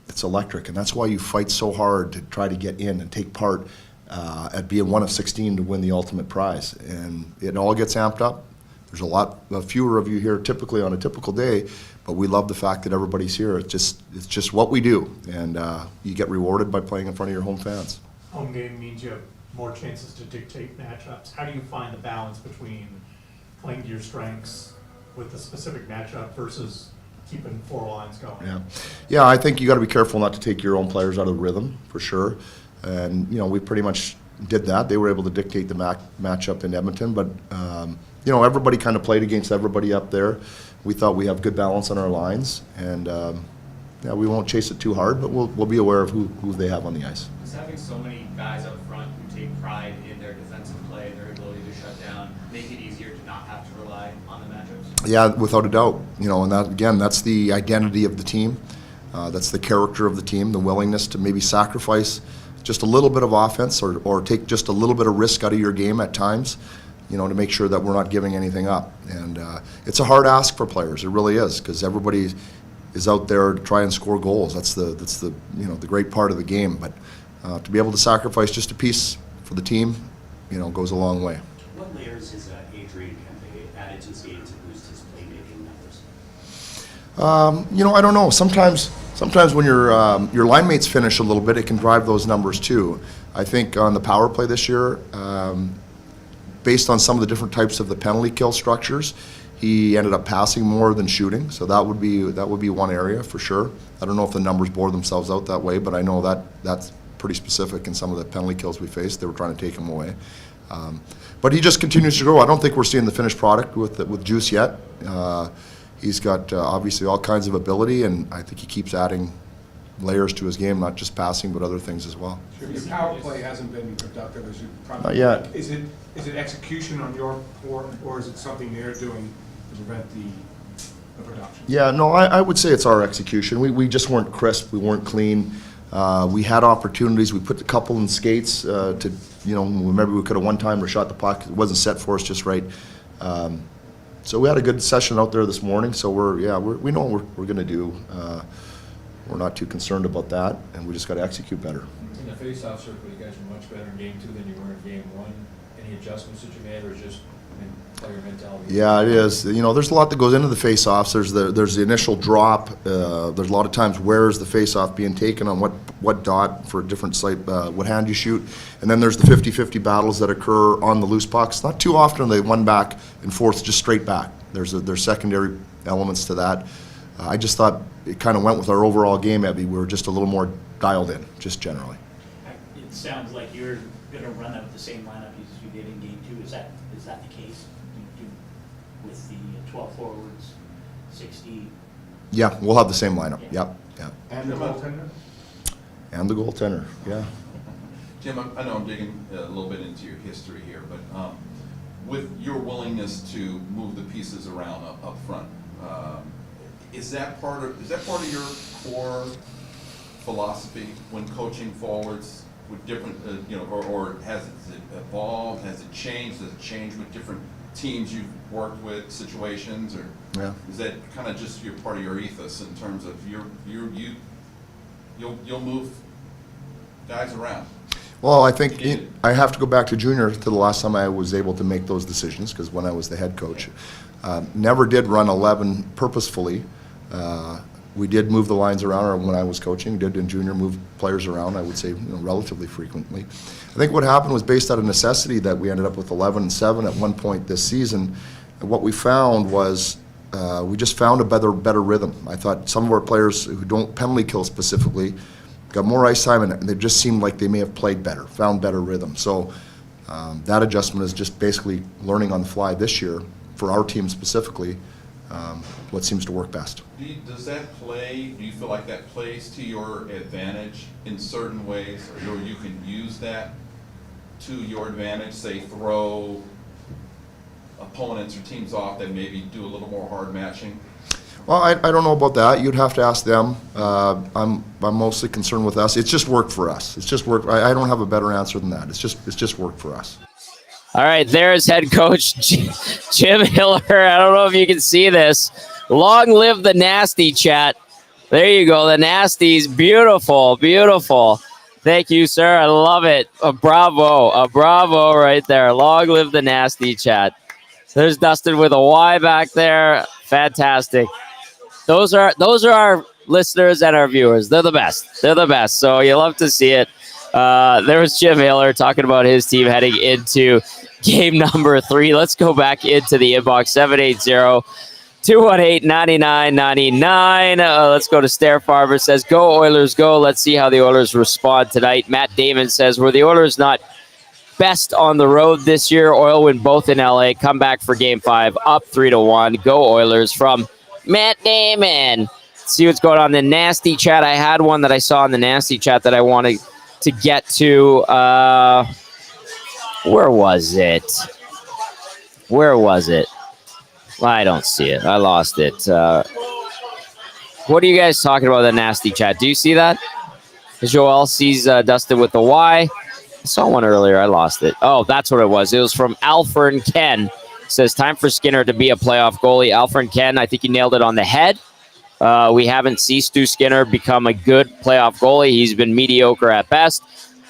It's electric, and that's why you fight so hard to try to get in and take part at being one of 16 to win the ultimate prize. And it all gets amped up. There's a fewer of you here typically on a typical day, but we love the fact that everybody's here. It's just what we do, and you get rewarded by playing in front of your home fans. Home game means you have more chances to dictate matchups. How do you find the balance between playing to your strengths with the specific matchup versus keeping four lines going? Yeah. I think you got to be careful not to take your own players out of the rhythm, for sure. And we pretty much did that. They were able to dictate the matchup in Edmonton, but everybody kind of played against everybody up there. We thought we have good balance on our lines, and we won't chase it too hard, but we'll be aware of who they have on the ice. Does having so many guys up front who take pride in their defensive play, their ability to shut down, make it easier to not have to rely on the matchups? Yeah, without a doubt. And that, again, that's the identity of the team. That's the character of the team, the willingness to maybe sacrifice just a little bit of offense or take just a little bit of risk out of your game at times, to make sure that we're not giving anything up. And it's a hard ask for players. It really is, because everybody is out there to try and score goals. That's the great part of the game. But to be able to sacrifice just a piece for the team, goes a long way. What layers has Adrian added to his game to boost his playmaking numbers? I don't know. Sometimes when your line mates finish a little bit, it can drive those numbers too. I think on the power play this year, based on some of the different types of the penalty kill structures, he ended up passing more than shooting. So that would be one area for sure. I don't know if the numbers bore themselves out that way, but I know that's pretty specific in some of the penalty kills we faced. They were trying to take him away. But he just continues to grow. I don't think we're seeing the finished product with Juice yet. He's got obviously all kinds of ability, and I think he keeps adding layers to his game, not just passing, but other things as well. Sure. Your power play hasn't been productive as you probably. Not yet. Is it execution on your part, or is it something they're doing to prevent the production? Yeah, no, I would say it's our execution. We just weren't crisp. We weren't clean. We had opportunities. We put a couple in skates to, maybe we could have one time or shot the puck. It wasn't set for us just right. So we had a good session out there this morning. So we know what we're going to do. We're not too concerned about that, and we just got to execute better. In the face-off circle, you guys were much better in game 2 than you were in game 1. Any adjustments that you made, or just player mentality? Yeah, it is. There's a lot that goes into the face-offs. There's the initial drop. There's a lot of times where is the face-off being taken on what dot for a different site, what hand you shoot. And then there's the 50-50 battles that occur on the loose pucks. Not too often are they one back and forth, just straight back. There's secondary elements to that. I just thought it kind of went with our overall game, Evie. We were just a little more dialed in, just generally. It sounds like you're going to run out the same lineup as you did in game 2. Is that the case? With the 12 forwards, 60? Yeah, we'll have the same lineup. Yep. Yeah. And the goaltender? And the goaltender, yeah. Jim, I know I'm digging a little bit into your history here, but with your willingness to move the pieces around up front, is that part of your core philosophy when coaching forwards with different, or has it evolved? Has it changed? Does it change with different teams you've worked with, situations, or is that kind of just part of your ethos in terms of you'll move guys around? Well, I think I have to go back to junior to the last time I was able to make those decisions, because when I was the head coach, never did run 11 purposefully. We did move the lines around, or when I was coaching, did in junior move players around, I would say relatively frequently. I think what happened was based out of necessity that we ended up with 11-7 at one point this season. And what we found was we just found a better rhythm. I thought some of our players who don't penalty kill specifically got more ice time, and they just seemed like they may have played better, found better rhythm. So that adjustment is just basically learning on the fly this year for our team specifically what seems to work best. Do you feel like that plays to your advantage in certain ways, or you can use that to your advantage, say throw opponents or teams off that maybe do a little more hard matching? Well, I don't know about that. You'd have to ask them. I'm mostly concerned with us. It's just worked for us. It's just worked. I don't have a better answer than that. It's just worked for us. All right, there's head coach Jim Hiller. I don't know if you can see this. Long live the nasty chat. There you go, the nasties. Beautiful, beautiful. Thank you, sir. I love it. A bravo right there. Long live the nasty chat. There's Dustin with a Y back there. Fantastic. Those are our listeners and our viewers. They're the best. They're the best. So you love to see it. There was Jim Hiller talking about his team heading into game number 3. Let's go back into the inbox. 780-218-9999. Let's go to Stair Farmer. Says, go Oilers, go. Let's see how the Oilers respond tonight. Matt Damon says, were the Oilers not best on the road this year? Oil win both in LA. Come back for game 5. Up 3-1. Go Oilers from Matt Damon. Let's see what's going on in the nasty chat. I had one that I saw in the nasty chat that I wanted to get to. Where was it? I don't see it. I lost it. What are you guys talking about in the nasty chat? Do you see that? Joel sees Dustin with the Y. I saw one earlier. I lost it. Oh, that's what it was. It was from Alfred Ken. Says, time for Skinner to be a playoff goalie. Alfred Ken, I think he nailed it on the head. We haven't seen Stu Skinner become a good playoff goalie. He's been mediocre at best.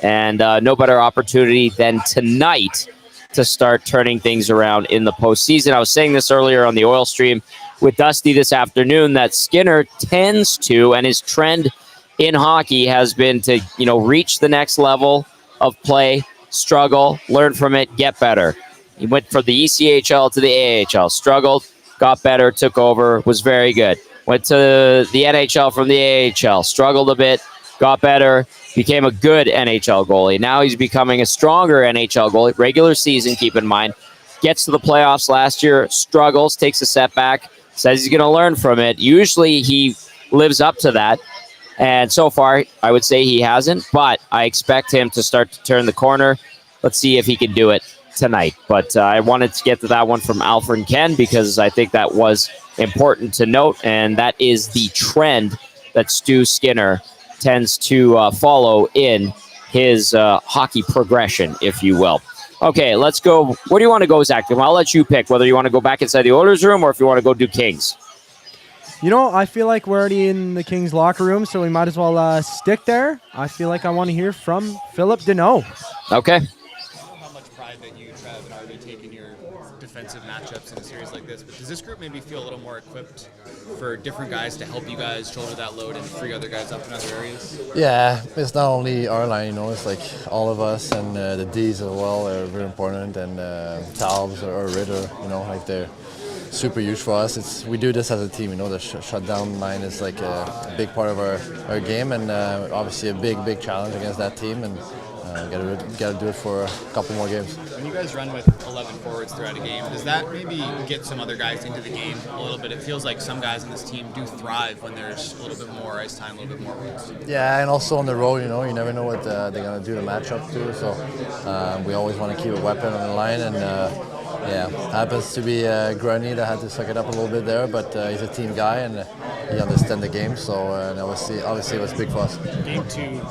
And no better opportunity than tonight to start turning things around in the postseason. I was saying this earlier on the Oil stream with Dusty this afternoon, that Skinner tends to, and his trend in hockey has been to, reach the next level of play, struggle, learn from it, get better. He went from the ECHL to the AHL, struggled, got better, took over, was very good. Went to the NHL from the AHL, struggled a bit, got better, became a good NHL goalie. Now he's becoming a stronger NHL goalie. Regular season, keep in mind. Gets to the playoffs last year, struggles, takes a setback, says he's going to learn from it. Usually he lives up to that. And so far, I would say he hasn't. But I expect him to start to turn the corner. Let's see if he can do it tonight. But I wanted to get to that one from Alfred Ken because I think that was important to note. And that is the trend that Stu Skinner tends to follow in his hockey progression, if you will. Okay, let's go. Where do you want to go, Zachticum? I'll let you pick whether you want to go back inside the Oilers room or if you want to go do Kings. I feel like we're already in the Kings locker room, so we might as well stick there. I feel like I want to hear from Philip Deneau. Okay. I don't know how much pride that you, Trev, and Artie take in your defensive matchups in a series like this, but does this group maybe feel a little more equipped for different guys to help you guys shoulder that load and free other guys up in other areas? Yeah, it's not only our line, it's like all of us, and the Ds as well are very important, and Talbs or Ritter, like they're super huge for us. We do this as a team, the shutdown line is like a big part of our game, and obviously a big challenge against that team, and Got to do it for a couple more games. When you guys run with 11 forwards throughout a game, does that maybe get some other guys into the game a little bit? It feels like some guys in this team do thrive when there's a little bit more ice time, a little bit more wins. Yeah, and also on the road, you never know what they're going to do to match up to. So we always want to keep a weapon on the line, and happens to be Grunny that had to suck it up a little bit there, but he's a team guy and he understands the game. So obviously it was big for us. Game 2,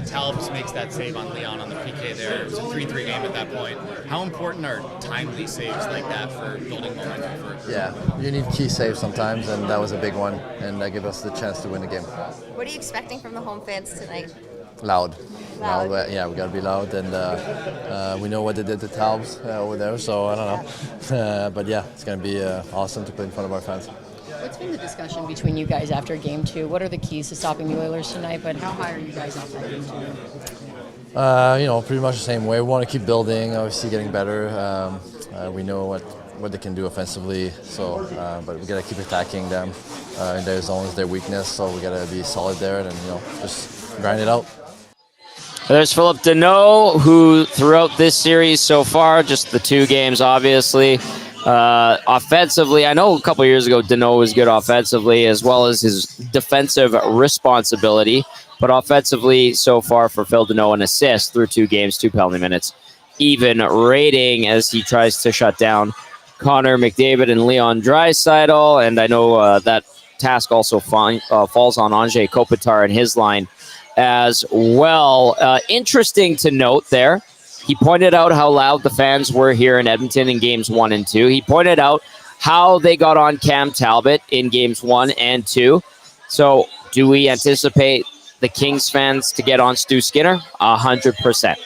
Talbot makes that save on Leon on the PK there. It was a 3-3 game at that point. How important are timely saves like that for building momentum for a group? Yeah, you need key saves sometimes, and that was a big one, and that gave us the chance to win the game. What are you expecting from the home fans tonight? Loud. Yeah, we got to be loud, and we know what they did to Talbot over there, so I don't know. But yeah, it's going to be awesome to play in front of our fans. What's been the discussion between you guys after Game 2? What are the keys to stopping the Oilers tonight, but how high are you guys after Game 2? Pretty much the same way. We want to keep building, obviously getting better. We know what they can do offensively, so but we got to keep attacking them in their zones, their weakness, so we got to be solid there and just grind it out. There's Phillip Danault, who throughout this series so far, just the 2 games obviously, offensively, I know a couple years ago Danault was good offensively as well as his defensive responsibility, but offensively so far for Phil Danault, an assist through 2 games, 2 penalty minutes, even rating as he tries to shut down Connor McDavid and Leon Draisaitl, and I know that task also falls on Anze Kopitar and his line as well. Interesting to note there, he pointed out how loud the fans were here in Edmonton in games 1 and 2. He pointed out how they got on Cam Talbot in games 1 and 2. So do we anticipate the Kings fans to get on Stu Skinner? 100%.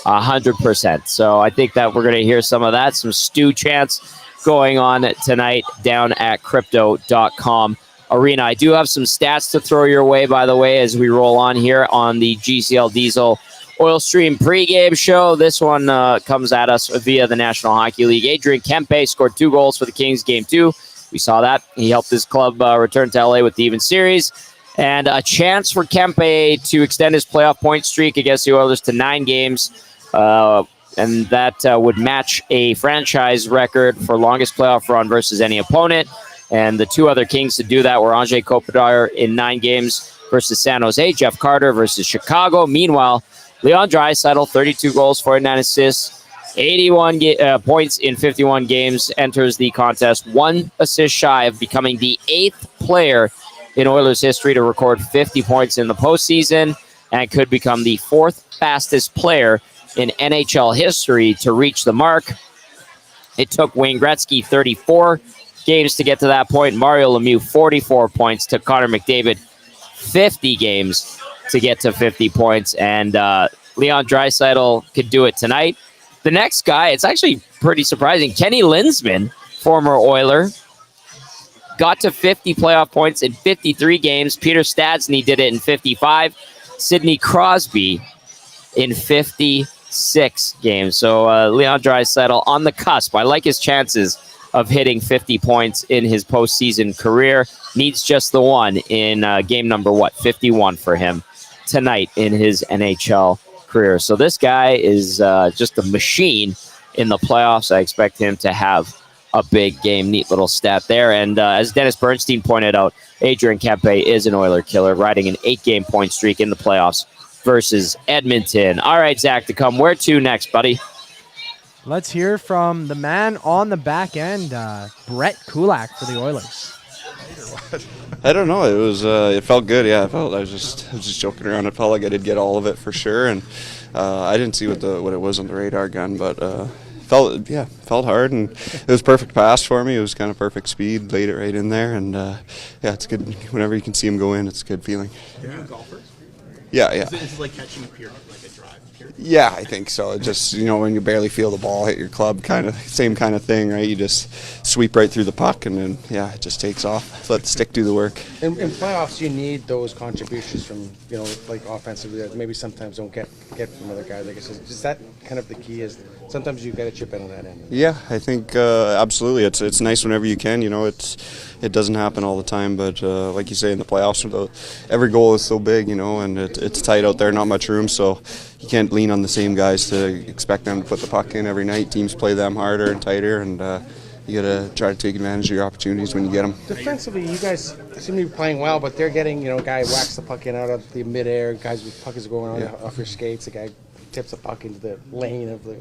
100%. So I think that we're going to hear some of that, some Stu chants going on tonight down at crypto.com arena. I do have some stats to throw your way, by the way, as we roll on here on the GCL Diesel Oil Stream pregame show. This one comes at us via the National Hockey League. Adrian Kempe scored 2 goals for the Kings game 2. We saw that. He helped his club return to LA with the even series. And a chance for Kempe to extend his playoff point streak against the Oilers to 9 games. And that would match a franchise record for longest playoff run versus any opponent. And the 2 other Kings to do that were Anze Kopitar in 9 games versus San Jose, Jeff Carter versus Chicago. Meanwhile, Leon Draisaitl, 32 goals, 49 assists, 81 points in 51 games, enters the contest 1 assist shy of becoming the 8th player in Oilers history to record 50 points in the postseason, and could become the 4th fastest player in NHL history to reach the mark. It took Wayne Gretzky 34 games to get to that point. Mario Lemieux, 44 points. Took Connor McDavid 50 games to get to 50 points. And Leon Draisaitl could do it tonight. The next guy, it's actually pretty surprising. Kenny Linsman, former Oiler, got to 50 playoff points in 53 games. Peter Stastny did it in 55. Sidney Crosby in 56 games. So Leon Draisaitl on the cusp. I like his chances of hitting 50 points in his postseason career. Needs just the one in game number, 51 for him tonight in his NHL career. So this guy is just a machine in the playoffs. I expect him to have a big game. Neat little stat there. And as Dennis Bernstein pointed out, Adrian Kempe is an Oiler killer, riding an 8-game point streak in the playoffs versus Edmonton. All right, Zachticum, where to next, buddy? Let's hear from the man on the back end, Brett Kulak for the Oilers. I don't know. It was. It felt good. Yeah, I was just joking around. It felt like I did get all of it for sure, and I didn't see what it was on the radar gun, but felt hard, and it was perfect pass for me. It was kind of perfect speed. Laid it right in there, and it's good. Whenever you can see him go in, it's a good feeling. Are you a golfer? Yeah. Is it like catching like a drive? Yeah, I think so. It just, when you barely feel the ball hit your club, same kind of thing, right? You just sweep right through the puck, and then, it just takes off. Let the stick do the work. In playoffs, you need those contributions from, like offensively that maybe sometimes don't get from other guys. I guess is that kind of the key? Is sometimes you've got to chip in on that end. Yeah, I think absolutely. It's nice whenever you can. It doesn't happen all the time, but like you say, in the playoffs, every goal is so big, and it it's tight out there, not much room, so you can't lean on the same guys to expect them to put the puck in every night. Teams play them harder and tighter, and you got to try to take advantage of your opportunities when you get them. Defensively, you guys seem to be playing well, but they're getting, guy whacks the puck in out of the midair, guys with puck is going on off your skates, the guy tips the puck into the lane of the.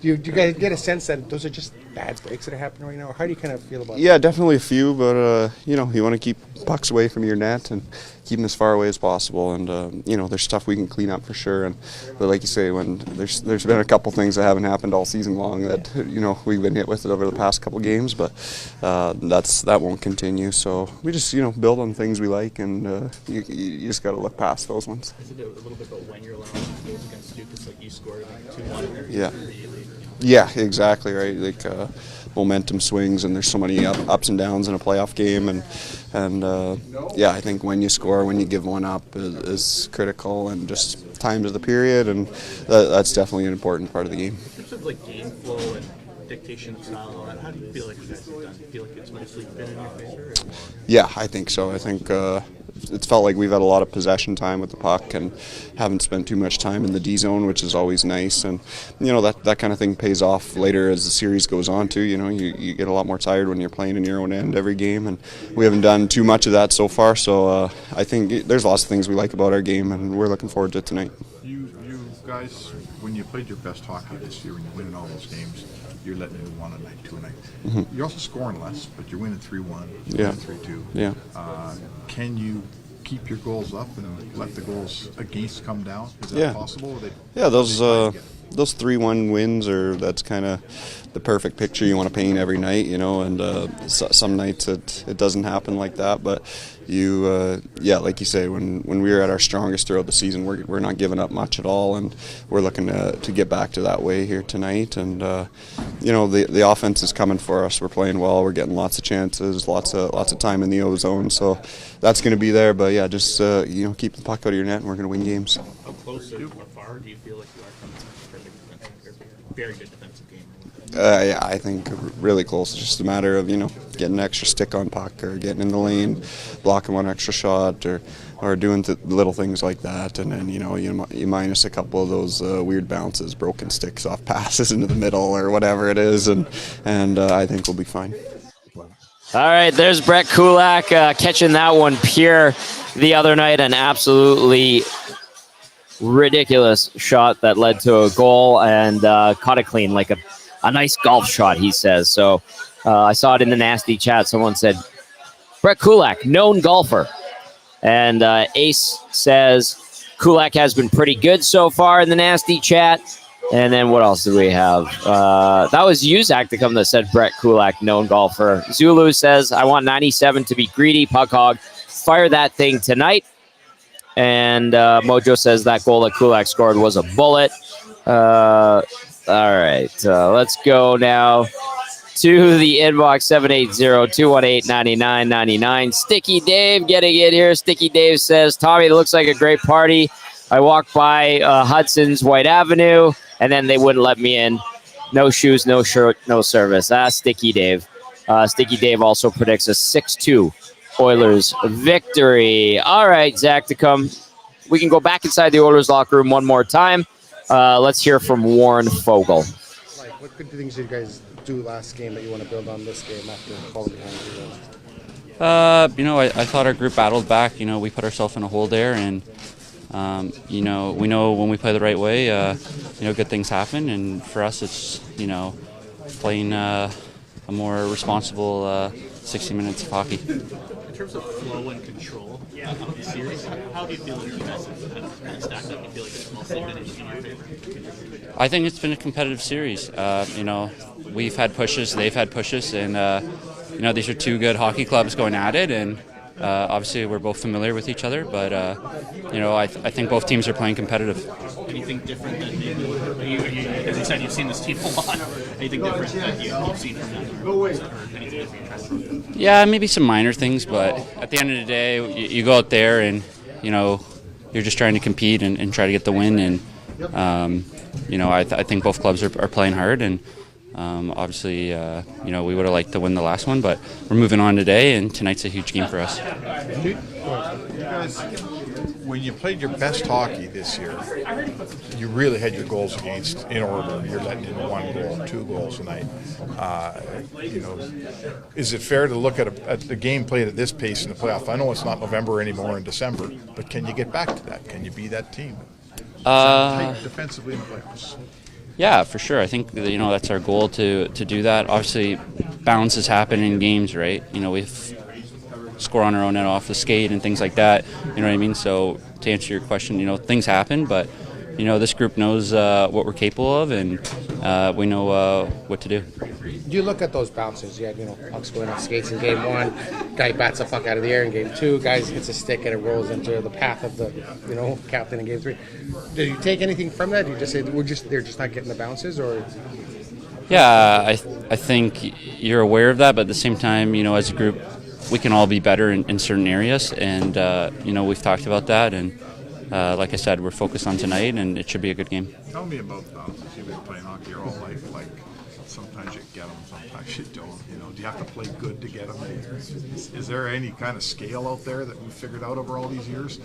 Do you guys get a sense that those are just bad breaks that are happening right now? Or how do you kind of feel about? Yeah, definitely a few, but you want to keep pucks away from your net and keep them as far away as possible. And there's stuff we can clean up for sure. But like you say, when there's been a couple things that haven't happened all season long that we've been hit with it over the past couple games, but that won't continue. So we just build on things we like, and you just got to look past those ones. Is it a little bit about when you're allowing goals against Duke? It's like you scored 2-1. Yeah, exactly right. Like momentum swings, and there's so many ups and downs in a playoff game, and I think when you score, when you give one up is critical, and just time of the period, and that's definitely an important part of the game. In terms of like game flow and dictation of style and all that, how do you feel like you guys have done? Do you feel like it's mostly been in your favor? Yeah, I think so. I think it's felt like we've had a lot of possession time with the puck and haven't spent too much time in the D zone, which is always nice. And that kind of thing pays off later as the series goes on too. You get a lot more tired when you're playing in your own end every game, and we haven't done too much of that so far. So I think there's lots of things we like about our game, and we're looking forward to it tonight. You guys, when you played your best hockey this year, when you're winning all those games, you're letting in 1 a night, 2 a night. Mm-hmm. You're also scoring less, but you're winning 3-1, Yeah. 3-2. Yeah. Can you keep your goals up and let the goals against come down? Is that possible? Yeah, those 3-1 wins that's kind of the perfect picture you want to paint every night, and some nights it doesn't happen like that, but like you say, when we were at our strongest throughout the season, we're not giving up much at all, and we're looking to get back to that way here tonight, and the offense is coming for us. We're playing well, we're getting lots of chances, lots of time in the O zone, so that's going to be there, but yeah, just keep the puck out of your net, and we're going to win games. How close or far do you feel like you are from a perfect defensive, or very good defensive game? Yeah, I think really close. It's just a matter of getting an extra stick on puck, or getting in the lane, blocking one extra shot, or doing little things like that. And then you minus a couple of those weird bounces, broken sticks off passes into the middle, or whatever it is, and I think we'll be fine. All right, there's Brett Kulak catching that one pure the other night, an absolutely ridiculous shot that led to a goal, and caught it clean, like a nice golf shot, he says. So I saw it in the nasty chat. Someone said, Brett Kulak, known golfer. And Ace says, Kulak has been pretty good so far in the nasty chat. And then what else do we have? That was you, Zachticum, that said Brett Kulak, known golfer. Zulu says, I want 97 to be greedy, puck hog. Fire that thing tonight. And Mojo says that goal that Kulak scored was a bullet. All right, let's go now to the inbox, 780-218-9999. Sticky Dave getting in here. Sticky Dave says, Tommy, it looks like a great party. I walked by Hudson's Whyte Avenue, and then they wouldn't let me in. No shoes, no shirt, no service. Sticky Dave. Sticky Dave also predicts a 6-2 Oilers victory. All right, Zachticum, we can go back inside the Oilers locker room one more time. Let's hear from Warren Fogle. What good things did you guys do last game that you want to build on this game after falling behind? I thought our group battled back. We put ourselves in a hole there, and we know when we play the right way, good things happen. And for us, it's playing a more responsible 60 minutes of hockey. In terms of flow and control of the series, how do you feel like you guys have stacked up? Do you feel like it's mostly been in your favor? I think it's been a competitive series. We've had pushes, they've had pushes, and these are two good hockey clubs going at it, and obviously we're both familiar with each other, but I think both teams are playing competitive. Anything different than maybe, as you said, you've seen this team a lot. Anything different that you've seen from them? Or anything different you're trying to prove? Yeah, maybe some minor things, but at the end of the day, you go out there and you're just trying to compete and try to get the win, and I think both clubs are playing hard, and obviously we would have liked to win the last one, but we're moving on today, and tonight's a huge game for us. You guys, when you played your best hockey this year, you really had your goals against in order. You're letting in 1 goal, 2 goals a night. Is it fair to look at the game played at this pace in the playoff? I know it's not November anymore in December, but can you get back to that? Can you be that team? Defensively in the playoffs. Yeah, for sure. I think that's our goal to do that. Obviously, bounces happen in games, right? We score on our own end off the skate and things like that. You know what I mean? So to answer your question, things happen, but this group knows what we're capable of, and we know what to do. Do you look at those bounces? You had, pucks going off skates in game 1, guy bats a puck out of the air in game 2, guys hits a stick and it rolls into the path of the, captain in game 3. Did you take anything from that? Do you just say they're just not getting the bounces, or? Yeah, I think you're aware of that, but at the same time, as a group, we can all be better in certain areas, and we've talked about that, and like I said, we're focused on tonight, and it should be a good game. Tell me about bounces. You've been playing hockey your whole life. Like, sometimes you get them, sometimes you don't. Do you have to play good to get them? Is there any kind of scale out there that we've figured out over all these years?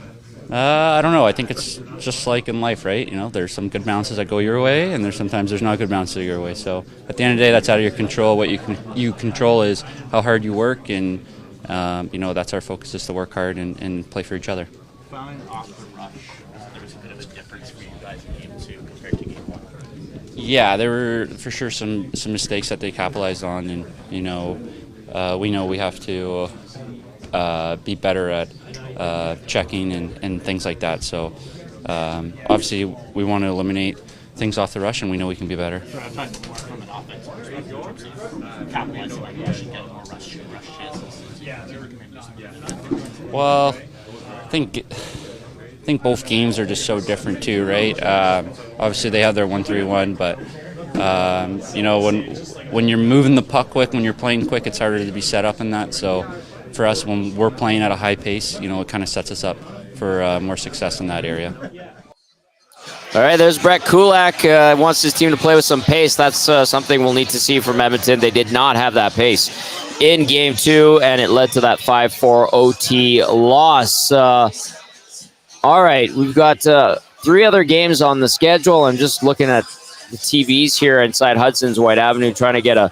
I don't know. I think it's just like in life, right? There's some good bounces that go your way, and sometimes there's not good bounces that go your way. So at the end of the day, that's out of your control. What you control is how hard you work, and that's our focus, is to work hard and play for each other. Fouling off the rush, there was a bit of a difference for you guys in game 2 compared to game 1. Yeah, there were for sure some mistakes that they capitalized on, and we know we have to be better at checking and things like that. So obviously we want to eliminate things off the rush, and we know we can be better. So I'm talking more from an offensive perspective in terms of capitalizing on the rush and getting more rush chances. Well, I think both games are just so different too, right? Obviously they have their 1-3-1, but when you're moving the puck quick, when you're playing quick, it's harder to be set up in that. So for us, when we're playing at a high pace, it kind of sets us up for more success in that area. All right, there's Brett Kulak. Wants his team to play with some pace. That's something we'll need to see from Edmonton. They did not have that pace in Game 2, and it led to that 5-4 OT loss. All right, we've got 3 other games on the schedule. I'm just looking at the TVs here inside Hudson's Whyte Avenue, trying to get a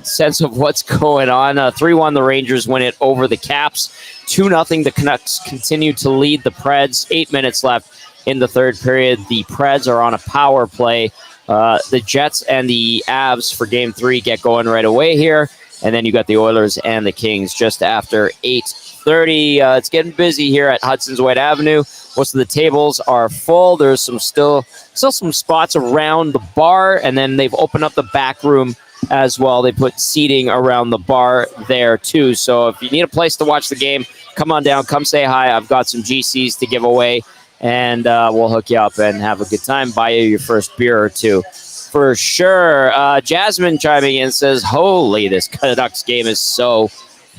sense of what's going on. 3-1, the Rangers win it over the Caps. 2-0, the Canucks continue to lead the Preds. 8 minutes left in the third period. The Preds are on a power play. The Jets and the Avs for Game 3 get going right away here. And then you got the Oilers and the Kings just after 8:30. It's getting busy here at Hudson's Whyte Avenue. Most of the tables are full. There's still some spots around the bar, and then they've opened up the back room as well. They put seating around the bar there too. So if you need a place to watch the game, come on down, come say hi. I've got some GCs to give away, and we'll hook you up and have a good time, buy you your first beer or two. For sure. Jasmine chiming in says, holy, this Canucks game is so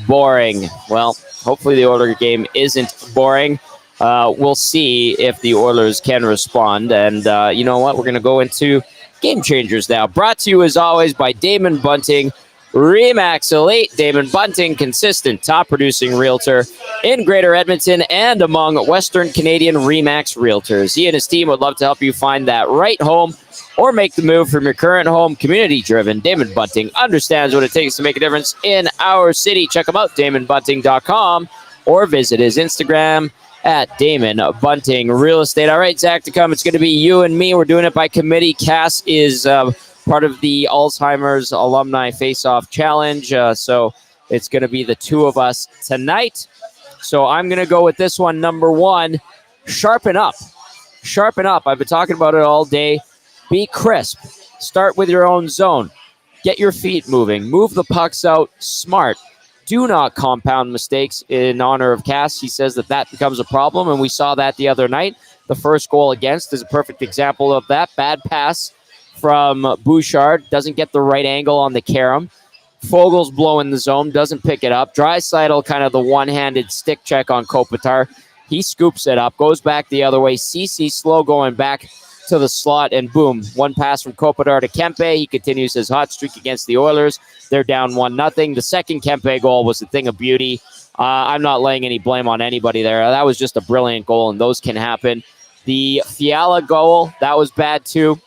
boring. Well, hopefully the Oilers game isn't boring. We'll see if the Oilers can respond. And you know what? We're going to go into Game Changers now. Brought to you, as always, by Damon Bunting. Remax Elite. Damon Bunting, consistent top-producing realtor in Greater Edmonton and among Western Canadian Remax realtors. He and his team would love to help you find that right home or make the move from your current home. Community-driven. Damon Bunting understands what it takes to make a difference in our city. Check him out, DamonBunting.com, or visit his Instagram at Damon Bunting Real Estate. All right, Zachticum, it's going to be you and me. We're doing it by committee. Cass is part of the Alzheimer's Alumni Face-Off Challenge, so it's going to be the two of us tonight. So I'm going to go with this one, number 1, sharpen up. Sharpen up. I've been talking about it all day. Be crisp. Start with your own zone. Get your feet moving. Move the pucks out smart. Do not compound mistakes. In honor of Cass, he says that becomes a problem, and we saw that the other night. The first goal against is a perfect example of that. Bad pass from Bouchard. Doesn't get the right angle on the carom. Fogel's blowing the zone. Doesn't pick it up. Draisaitl, kind of the one-handed stick check on Kopitar. He scoops it up. Goes back the other way. CC slow going back to the slot, and boom, one pass from Kopitar to Kempe. He continues his hot streak against the Oilers. They're down 1-0. The second Kempe goal was a thing of beauty. I'm not laying any blame on anybody there. That was just a brilliant goal, and those can happen. The Fiala goal, that was bad too.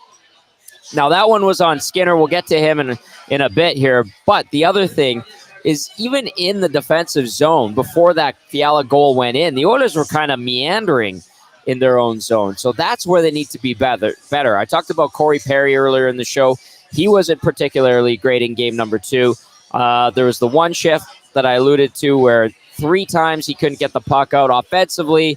Now, that one was on Skinner. We'll get to him in a bit here. But the other thing is, even in the defensive zone, before that Fiala goal went in, the Oilers were kind of meandering in their own zone. So that's where they need to be better. I talked about Corey Perry earlier in the show. He wasn't particularly great in game number 2. There was the one shift that I alluded to where 3 times he couldn't get the puck out offensively.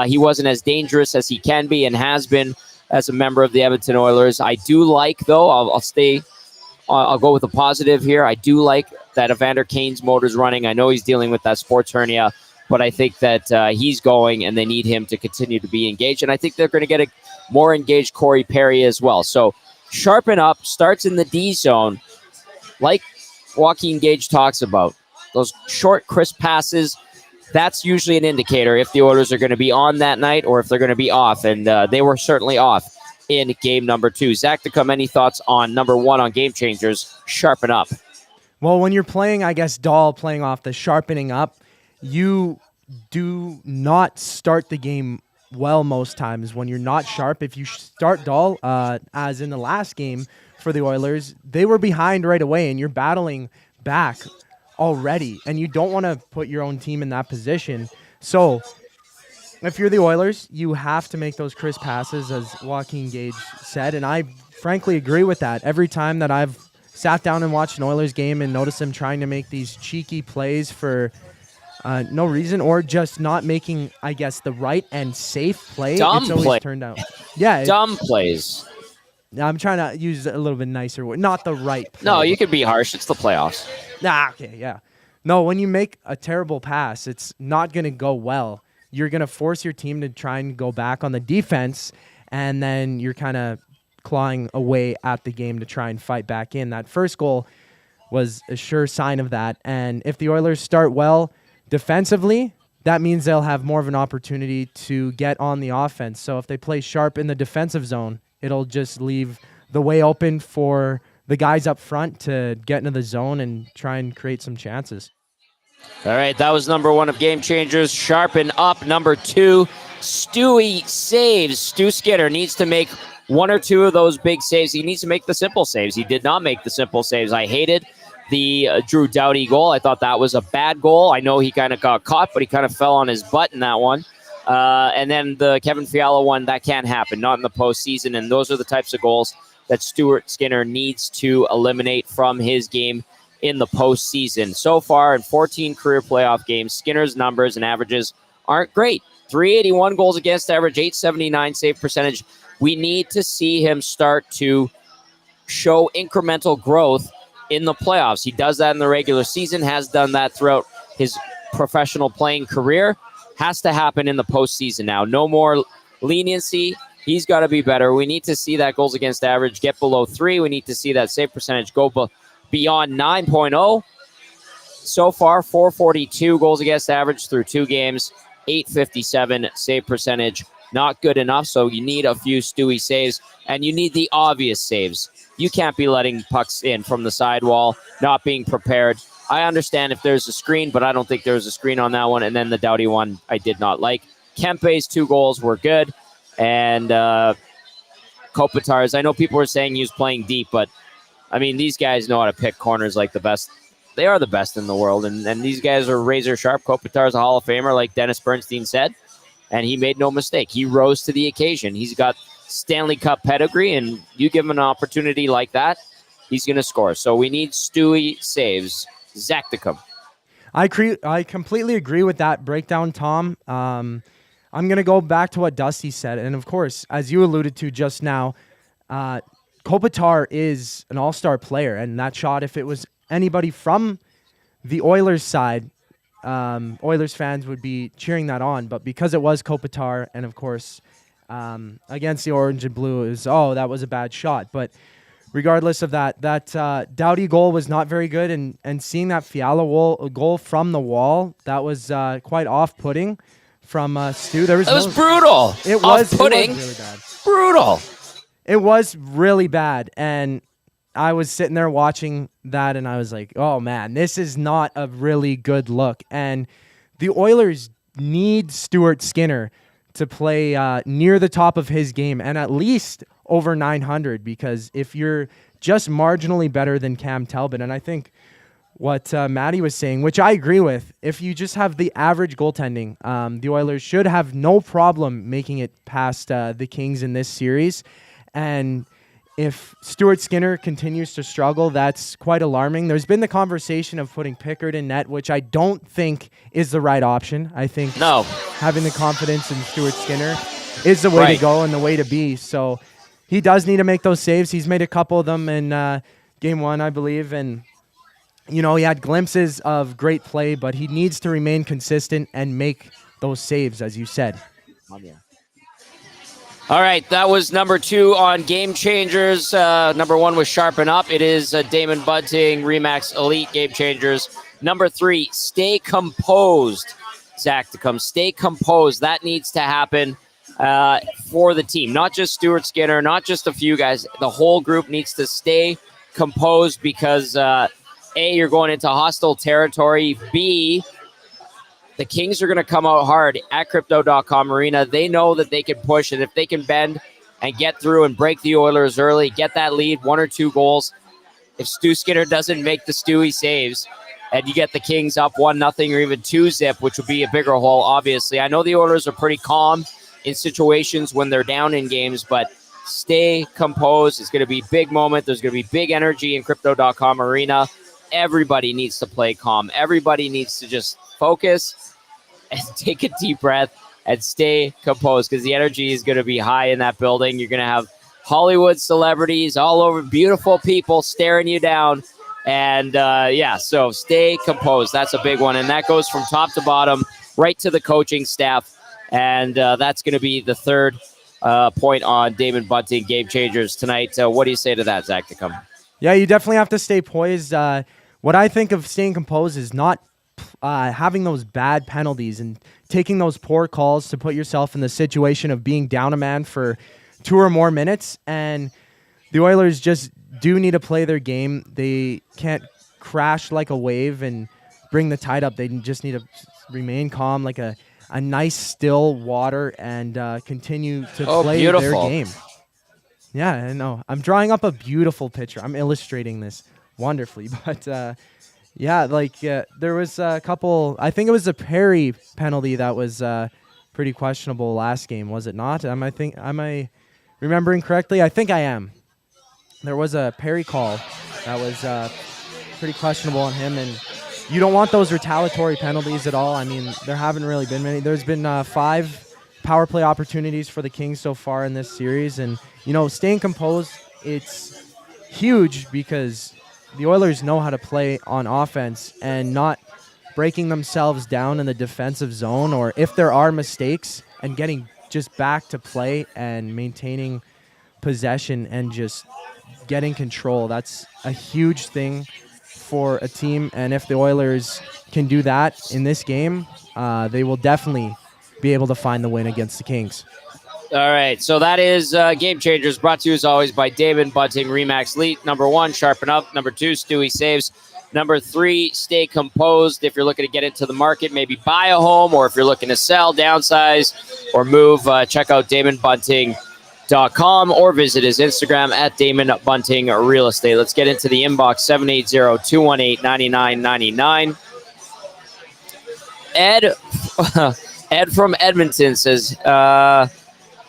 He wasn't as dangerous as he can be and has been as a member of the Edmonton Oilers. I do like, though, I'll go with a positive here. I do like that Evander Kane's motor's running. I know he's dealing with that sports hernia, but I think that he's going, and they need him to continue to be engaged. And I think they're going to get a more engaged Corey Perry as well. So sharpen up, starts in the D zone, like Joaquin Gage talks about. Those short, crisp passes, that's usually an indicator if the Oilers are going to be on that night or if they're going to be off. And they were certainly off in game number 2. Zachticum, any thoughts on number 1 on Game Changers? Sharpen up. Well, when you're playing, I guess, Dahl playing off the sharpening up, you do not start the game well most times when you're not sharp. If you start Dahl, as in the last game for the Oilers, they were behind right away, and you're battling back already, and you don't want to put your own team in that position. So if you're the Oilers, you have to make those crisp passes, as Joaquin Gage said, and I frankly agree with that. Every time that I've sat down and watched an Oilers game and noticed them trying to make these cheeky plays for no reason, or just not making, I guess, the right and safe play, it's always turned out. Yeah, dumb plays. I'm trying to use a little bit nicer word. Not the right play. No, you could be harsh. It's the playoffs. Okay, yeah. No, when you make a terrible pass, it's not going to go well. You're going to force your team to try and go back on the defense, and then you're kind of clawing away at the game to try and fight back in. That first goal was a sure sign of that. And if the Oilers start well defensively, that means they'll have more of an opportunity to get on the offense. So if they play sharp in the defensive zone, it'll just leave the way open for the guys up front to get into the zone and try and create some chances. All right, that was number 1 of Game Changers. Sharpen up. Number 2, Stewie saves. Stu Skinner needs to make 1 or 2 of those big saves. He needs to make the simple saves. He did not make the simple saves. I hated the Drew Doughty goal. I thought that was a bad goal. I know he kind of got caught, but he kind of fell on his butt in that one. And then the Kevin Fiala one, that can't happen, not in the postseason. And those are the types of goals that Stuart Skinner needs to eliminate from his game in the postseason. So far, in 14 career playoff games, Skinner's numbers and averages aren't great. 381 goals against average, 879 save percentage. We need to see him start to show incremental growth in the playoffs. He does that in the regular season, has done that throughout his professional playing career. Has to happen in the postseason now. No more leniency. He's got to be better. We need to see that goals against average get below 3. We need to see that save percentage go beyond 9.0. So far, 442 goals against average through 2 games, 857 save percentage. Not good enough, so you need a few Stewie saves, and you need the obvious saves. You can't be letting pucks in from the sidewall, not being prepared. I understand if there's a screen, but I don't think there was a screen on that one. And then the Doughty one I did not like. Kempe's 2 goals were good. And Kopitar's, I know people were saying he was playing deep, but, I mean, these guys know how to pick corners like the best. They are the best in the world, and these guys are razor sharp. Kopitar's a Hall of Famer, like Dennis Bernstein said, and he made no mistake. He rose to the occasion. He's got Stanley Cup pedigree, and you give him an opportunity like that, he's going to score. So we need Stewie saves. Zachticum. I completely agree with that breakdown, Tom. I'm going to go back to what Dusty said. And, of course, as you alluded to just now, Kopitar is an all-star player. And that shot, if it was anybody from the Oilers side, Oilers fans would be cheering that on. But because it was Kopitar and, of course, against the orange and blue, it was, that was a bad shot. But regardless of that Doughty goal was not very good. And seeing that Fiala goal from the wall, that was quite off-putting from Stu. It was brutal. It was off-putting. Really bad. Brutal. It was really bad. And I was sitting there watching that, and I was like, oh, man, this is not a really good look. And the Oilers need Stuart Skinner to play near the top of his game and at least over 900, because if you're just marginally better than Cam Talbot, and I think what Maddie was saying, which I agree with, if you just have the average goaltending, the Oilers should have no problem making it past the Kings in this series. And if Stuart Skinner continues to struggle, that's quite alarming. There's been the conversation of putting Pickard in net, which I don't think is the right option. I think having the confidence in Stuart Skinner is the way to go and the way to be. So he does need to make those saves. He's made a couple of them in game one, I believe, and he had glimpses of great play, but he needs to remain consistent and make those saves, as you said. All right, that was number 2 on Game Changers. Number 1 was Sharpen Up. It is Damon Bunting, Remax Elite Game Changers. Number 3, Stay Composed. Zachticum, stay composed. That needs to happen for the team. Not just Stuart Skinner, not just a few guys. The whole group needs to stay composed because A, you're going into hostile territory. B, the Kings are going to come out hard at Crypto.com Arena. They know that they can push, and if they can bend and get through and break the Oilers early, get that lead, 1 or 2 goals. If Stu Skinner doesn't make the Stewie saves, and you get the Kings up 1-0 or even 2-zip, which would be a bigger hole, obviously. I know the Oilers are pretty calm in situations when they're down in games, but stay composed. It's going to be a big moment. There's going to be big energy in Crypto.com Arena. Everybody needs to play calm. Everybody needs to just focus and take a deep breath and stay composed because the energy is going to be high in that building. You're going to have Hollywood celebrities all over, beautiful people staring you down. And, so stay composed. That's a big one. And that goes from top to bottom right to the coaching staff. And that's going to be the third point on Damon Bunting Game Changers tonight. What do you say to that, Zachticum? Yeah, you definitely have to stay poised. What I think of staying composed is not having those bad penalties and taking those poor calls to put yourself in the situation of being down a man for 2 or more minutes. And the Oilers just do need to play their game. They can't crash like a wave and bring the tide up. They just need to remain calm like a nice still water and continue to play their game. Yeah, I know. I'm drawing up a beautiful picture. I'm illustrating this wonderfully. But, there was a couple. I think it was a Perry penalty that was pretty questionable last game, was it not? Am I remembering correctly? I think I am. There was a Perry call that was pretty questionable on him, and you don't want those retaliatory penalties at all. I mean, there haven't really been many. There's been 5 power play opportunities for the Kings so far in this series, and staying composed, it's huge because the Oilers know how to play on offense and not breaking themselves down in the defensive zone, or if there are mistakes, and getting just back to play and maintaining possession and just getting control. That's a huge thing for a team, and if the Oilers can do that in this game, they will definitely be able to find the win against the Kings. All right, so that is Game Changers, brought to you as always by Damon Bunting, Remax Elite. Number 1, Sharpen Up. Number 2, Stewie Saves. Number 3, Stay Composed. If you're looking to get into the market, maybe buy a home, or if you're looking to sell, downsize, or move, check out DamonBunting.com or visit his Instagram at Damon Bunting Real Estate. Let's get into the inbox, 780-218-9999. Ed from Edmonton says,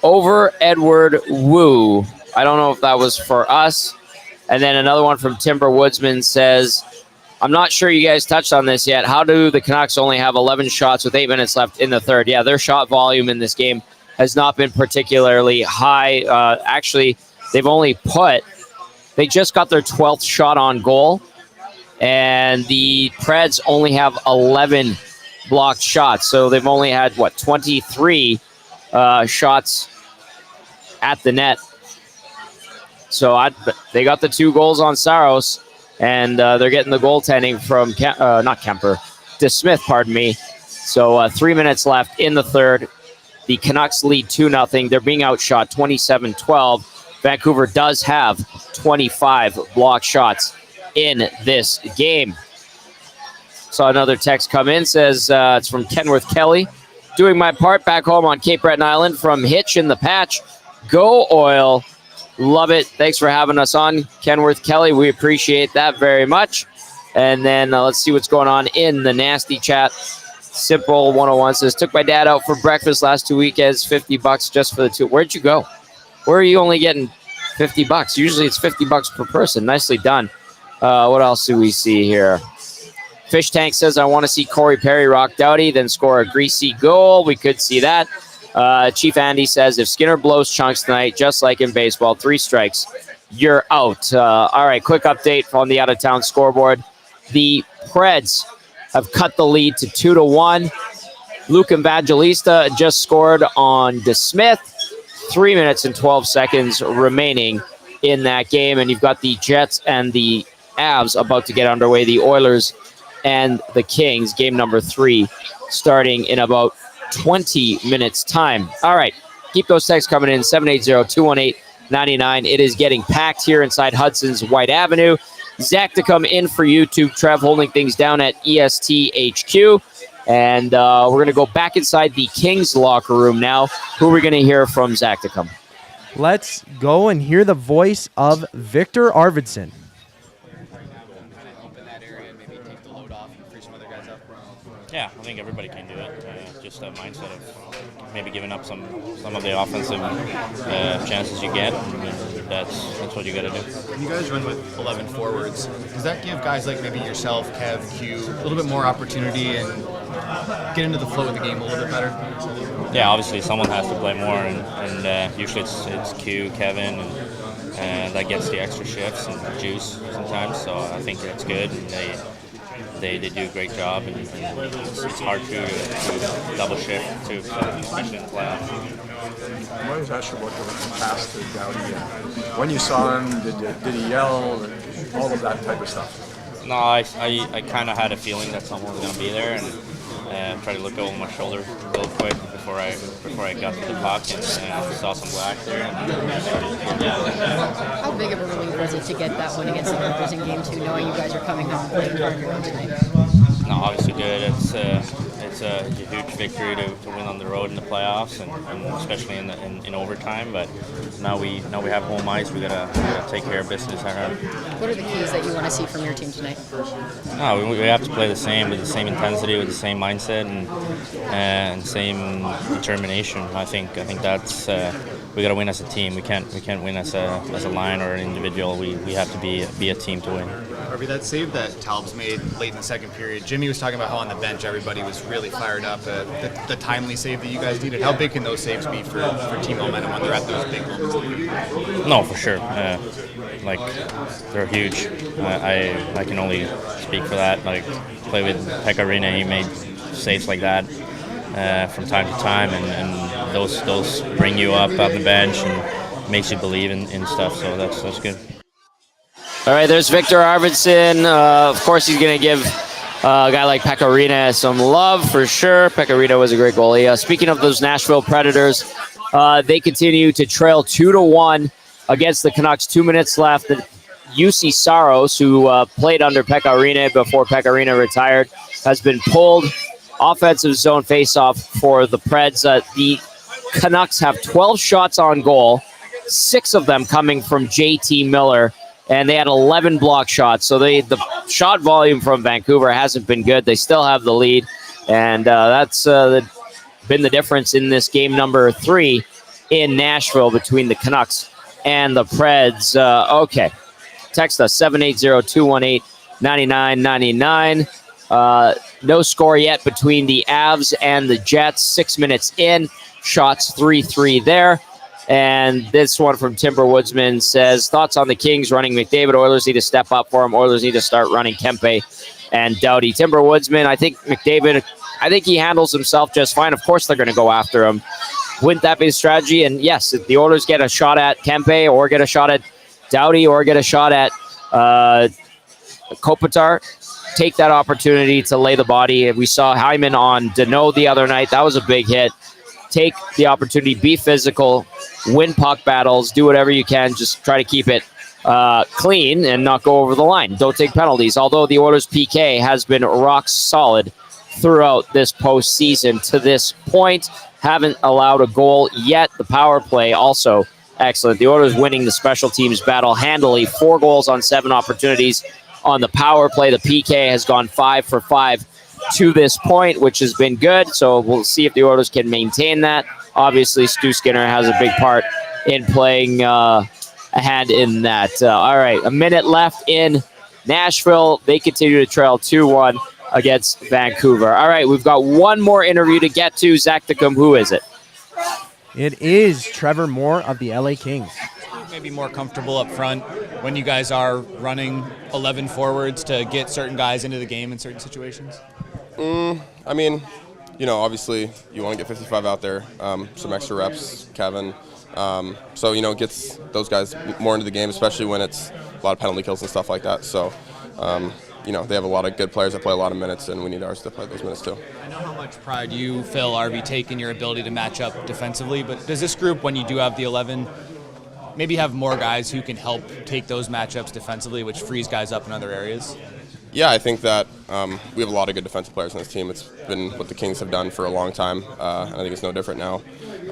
over Edward Wu. I don't know if that was for us. And then another one from Timber Woodsman says, I'm not sure you guys touched on this yet. How do the Canucks only have 11 shots with 8 minutes left in the third? Yeah, their shot volume in this game has not been particularly high. Actually, they just got their 12th shot on goal. And the Preds only have 11 blocked shots. So they've only had, 23 shots at the net. So they got the 2 goals on Saros, and they're getting the goaltending from DeSmith, pardon me. So 3 minutes left in the third. The Canucks lead 2-0. They're being outshot 27-12. Vancouver does have 25 blocked shots in this game. Saw another text come in, says it's from Kenworth Kelly. Doing my part back home on Cape Breton Island from Hitch in the Patch. Go Oil. Love it. Thanks for having us on, Kenworth Kelly. We appreciate that very much. And then let's see what's going on in the nasty chat. Simple 101 says, took my dad out for breakfast last 2 weekends, $50 just for the two. Where'd you go? Where are you only getting $50? Usually it's $50 per person. Nicely done. What else do we see here? Fish Tank says, I want to see Corey Perry rock Doughty, then score a greasy goal. We could see that. Chief Andy says, if Skinner blows chunks tonight, just like in baseball, 3 strikes, you're out. All right, quick update on the out-of-town scoreboard. The Preds have cut the lead to 2-1. Luke Evangelista just scored on DeSmith. 3 minutes and 12 seconds remaining in that game. And you've got the Jets and the Avs about to get underway. The Oilers and the Kings, game number 3, starting in about 20 minutes time. All right, keep those texts coming in, 780-218-99. It is getting packed here inside Hudson's Whyte Avenue. Zachticum in for YouTube. Trev holding things down at ESTHQ. And we're going to go back inside the Kings locker room now. Who are we going to hear from Zachticum? Let's go and hear the voice of Victor Arvidsson. Yeah, I think everybody can do it. Just a mindset of maybe giving up some of the offensive chances you get. That's what you got to do. When you guys run with 11 forwards, does that give guys like maybe yourself, Kev, Q, a little bit more opportunity and get into the flow of the game a little bit better? Yeah, obviously someone has to play more, and usually it's Q, Kevin, and that gets the extra shifts and juice sometimes. So I think that's good. And they do a great job, and it's hard to double shift too, especially in the playoffs. What was actually what the pass to Doughty? When you saw him, did he yell? All of that type of stuff. No, I kind of had a feeling that someone was going to be there, and tried to look over my shoulder real quick before I got to the puck, and saw some black there. How big of a relief was it to get that one against the Rangers in Game 2, knowing you guys are coming home playing hard tonight? No, obviously good. It's a huge victory to win on the road in the playoffs, and especially in overtime. But now we have home ice. We gotta take care of business at home. What are the keys that you want to see from your team tonight? No, we have to play the same, with the same intensity, with the same mindset, and same determination. I think that's we got to win as a team. We can't win as a line or an individual. We have to be a team to win. Harvey, that save that Talbot made late in the second period, Jimmy was talking about how on the bench everybody was really fired up. The timely save that you guys needed, how big can those saves be for team momentum when they're at those big moments? No, for sure. They're huge. I can only speak for that. Like, play with Pekka Rinne, he made saves like that from time to time, and those bring you up on the bench and makes you believe in stuff. So that's good. All right, there's Victor Arvidsson. Of course, he's going to give a guy like Pekka Rinne some love for sure. Pekka Rinne was a great goalie. Speaking of those Nashville Predators, they continue to trail 2-1 against the Canucks. 2 minutes left. UC Saros, who played under Pekka Rinne before Pekka Rinne retired, has been pulled. Offensive zone faceoff for the Preds. The Canucks have 12 shots on goal, 6 of them coming from JT Miller, and they had 11 block shots. So the shot volume from Vancouver hasn't been good. They still have the lead, and that's been the difference in this game number 3 in Nashville between the Canucks and the Preds. Okay, text us 780-218-9999. No score yet between the Avs and the Jets. 6 minutes in, shots 3-3 there. And this one from Timber Woodsman says, thoughts on the Kings running McDavid? Oilers need to step up for him. Oilers need to start running Kempe and Doughty. Timber Woodsman, I think McDavid, he handles himself just fine. Of course they're going to go after him. Wouldn't that be the strategy? And yes, if the Oilers get a shot at Kempe or get a shot at Doughty or get a shot at Kopitar, take that opportunity to lay the body. We saw Hyman on Danault the other night. That was a big hit. Take the opportunity, be physical, win puck battles, do whatever you can. Just try to keep it clean and not go over the line. Don't take penalties. Although the Oilers PK has been rock solid throughout this postseason to this point. Haven't allowed a goal yet. The power play also excellent. The Oilers winning the special teams battle handily. 4 goals on 7 opportunities on the power play. The PK has gone 5 for 5 to this point, which has been good. So we'll see if the Oilers can maintain that. Obviously, Stu Skinner has a big part in playing a hand in that. All right, a minute left in Nashville. They continue to trail 2-1 against Vancouver. All right, we've got one more interview to get to. Zachticum, who is it? It is Trevor Moore of the LA Kings. Maybe more comfortable up front when you guys are running 11 forwards to get certain guys into the game in certain situations? I mean, obviously you want to get 55 out there, some extra reps, Kevin. So, it gets those guys more into the game, especially when it's a lot of penalty kills and stuff like that. So, they have a lot of good players that play a lot of minutes, and we need ours to play those minutes too. I know how much pride you, Phil, RB, take in your ability to match up defensively, but does this group, when you do have the 11, maybe have more guys who can help take those matchups defensively, which frees guys up in other areas? Yeah, I think that we have a lot of good defensive players on this team. It's been what the Kings have done for a long time, and I think it's no different now.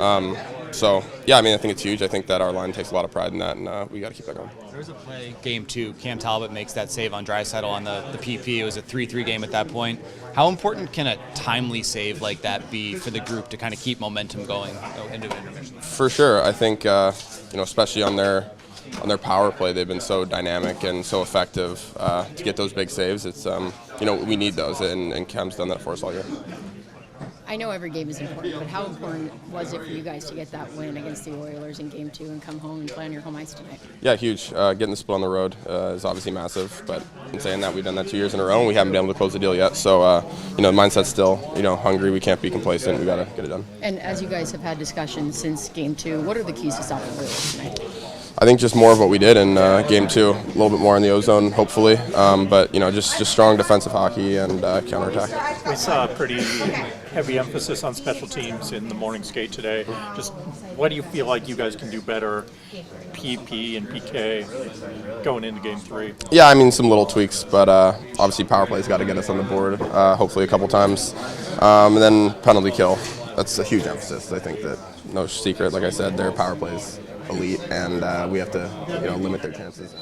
I think it's huge. I think that our line takes a lot of pride in that, and we got to keep that going. There was a play, game 2, Cam Talbot makes that save on Draisaitl on the PP. It was a 3-3 game at that point. How important can a timely save like that be for the group to kind of keep momentum going into an intermission? For sure. I think, especially on their power play, they've been so dynamic and so effective to get those big saves. It's we need those, and Cam's done that for us all year. I know every game is important, but how important was it for you guys to get that win against the Oilers in Game 2 and come home and play on your home ice tonight? Yeah, huge. Getting the split on the road is obviously massive, but in saying that, we've done that 2 years in a row, and we haven't been able to close the deal yet. So, the mindset's still, hungry. We can't be complacent. We got to get it done. And as you guys have had discussions since Game 2, what are the keys to stopping the Oilers tonight? I think just more of what we did in Game 2, a little bit more in the ozone, hopefully. But just strong defensive hockey and counterattack. We saw a pretty heavy emphasis on special teams in the morning skate today. Just what do you feel like you guys can do better, PP and PK, going into Game 3? Yeah, I mean, some little tweaks, but obviously power play's got to get us on the board, hopefully a couple times. And then penalty kill. That's a huge emphasis. I think that, no secret, like I said, their power plays elite, and we have to limit their chances.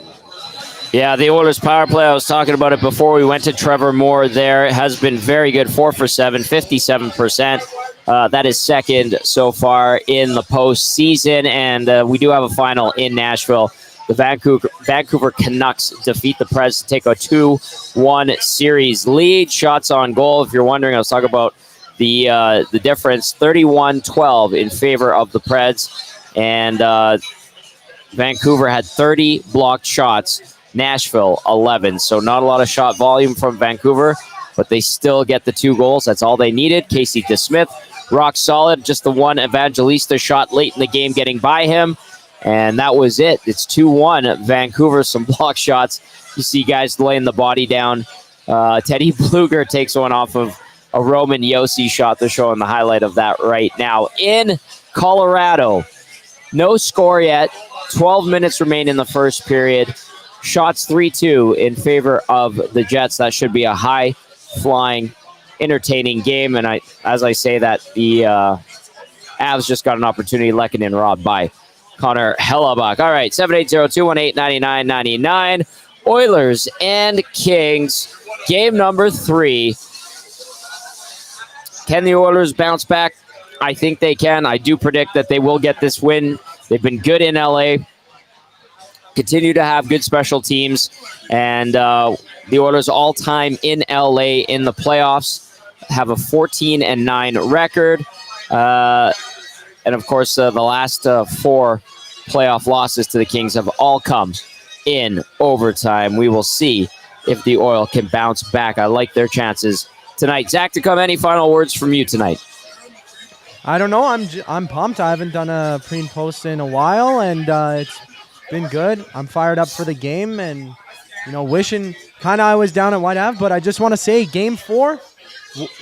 Yeah, the Oilers power play, I was talking about it before we went to Trevor Moore there, has been very good. 4 for 7, 57%. That is second so far in the postseason, and we do have a final in Nashville. The Vancouver Canucks defeat the Preds to take a 2-1 series lead. Shots on goal, if you're wondering, I was talking about the difference, 31-12 in favor of the Preds. And Vancouver had 30 blocked shots, Nashville 11. So not a lot of shot volume from Vancouver, but they still get the 2 goals. That's all they needed. Casey DeSmith, rock solid. Just the one Evangelista shot late in the game getting by him. And that was it. It's 2-1. Vancouver, some block shots. You see guys laying the body down. Teddy Bluger takes one off of a Roman Yossi shot. They're showing the highlight of that right now. In Colorado, no score yet. 12 minutes remain in the first period. Shots 3-2 in favor of the Jets. That should be a high-flying, entertaining game. And as I say that, the Avs just got an opportunity. Lehkonen robbed by Connor Hellebuyck. All right, 780-218-9999. Oilers and Kings. Game number 3. Can the Oilers bounce back? I think they can. I do predict that they will get this win. They've been good in LA. Continue to have good special teams. And the Oilers all-time in LA in the playoffs have a 14-9 record. And, of course, the last 4 playoff losses to the Kings have all come in overtime. We will see if the Oil can bounce back. I like their chances tonight. Zachticum, any final words from you tonight? I don't know. I'm pumped. I haven't done a pre and post in a while, and it's been good. I'm fired up for the game, and wishing kind of I was down at Whyte Ave, but I just want to say Game 4,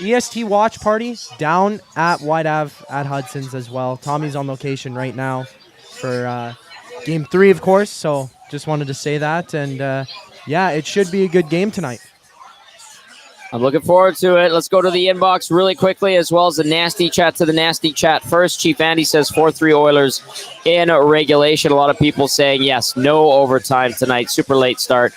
EST watch party down at Whyte Ave at Hudson's as well. Tommy's on location right now for Game 3, of course. So just wanted to say that. And, yeah, it should be a good game tonight. I'm looking forward to it. Let's go to the inbox really quickly, as well as the nasty chat to the nasty chat first. Chief Andy says 4-3 Oilers in regulation. A lot of people saying, yes, no overtime tonight. Super late start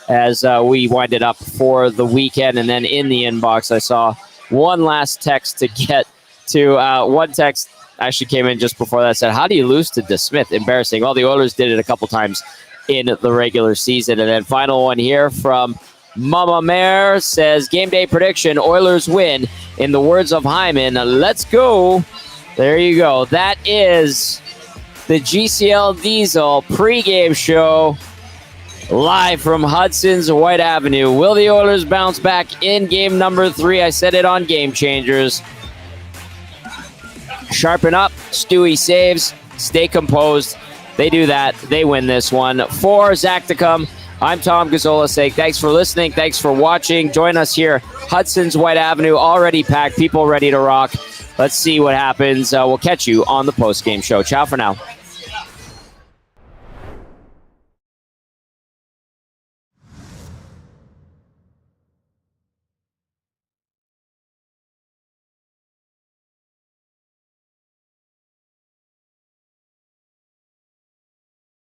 as we wind it up for the weekend. And then in the inbox, I saw one last text to get to. One text actually came in just before that, said, how do you lose to DeSmith? Embarrassing. Well, the Oilers did it a couple times in the regular season. And then final one here from Mama Mare says, game day prediction, Oilers win. In the words of Hyman, let's go. There you go. That is the GCL Diesel pregame show live from Hudson's Whyte Avenue. Will the Oilers bounce back in game number 3? I said it on Game Changers. Sharpen up. Stewie saves. Stay composed. They do that. They win this one. For Zachticum, I'm Tom Gazzola saying thanks for listening. Thanks for watching. Join us here. Hudson's Whyte Avenue, already packed. People ready to rock. Let's see what happens. We'll catch you on the post-game show. Ciao for now.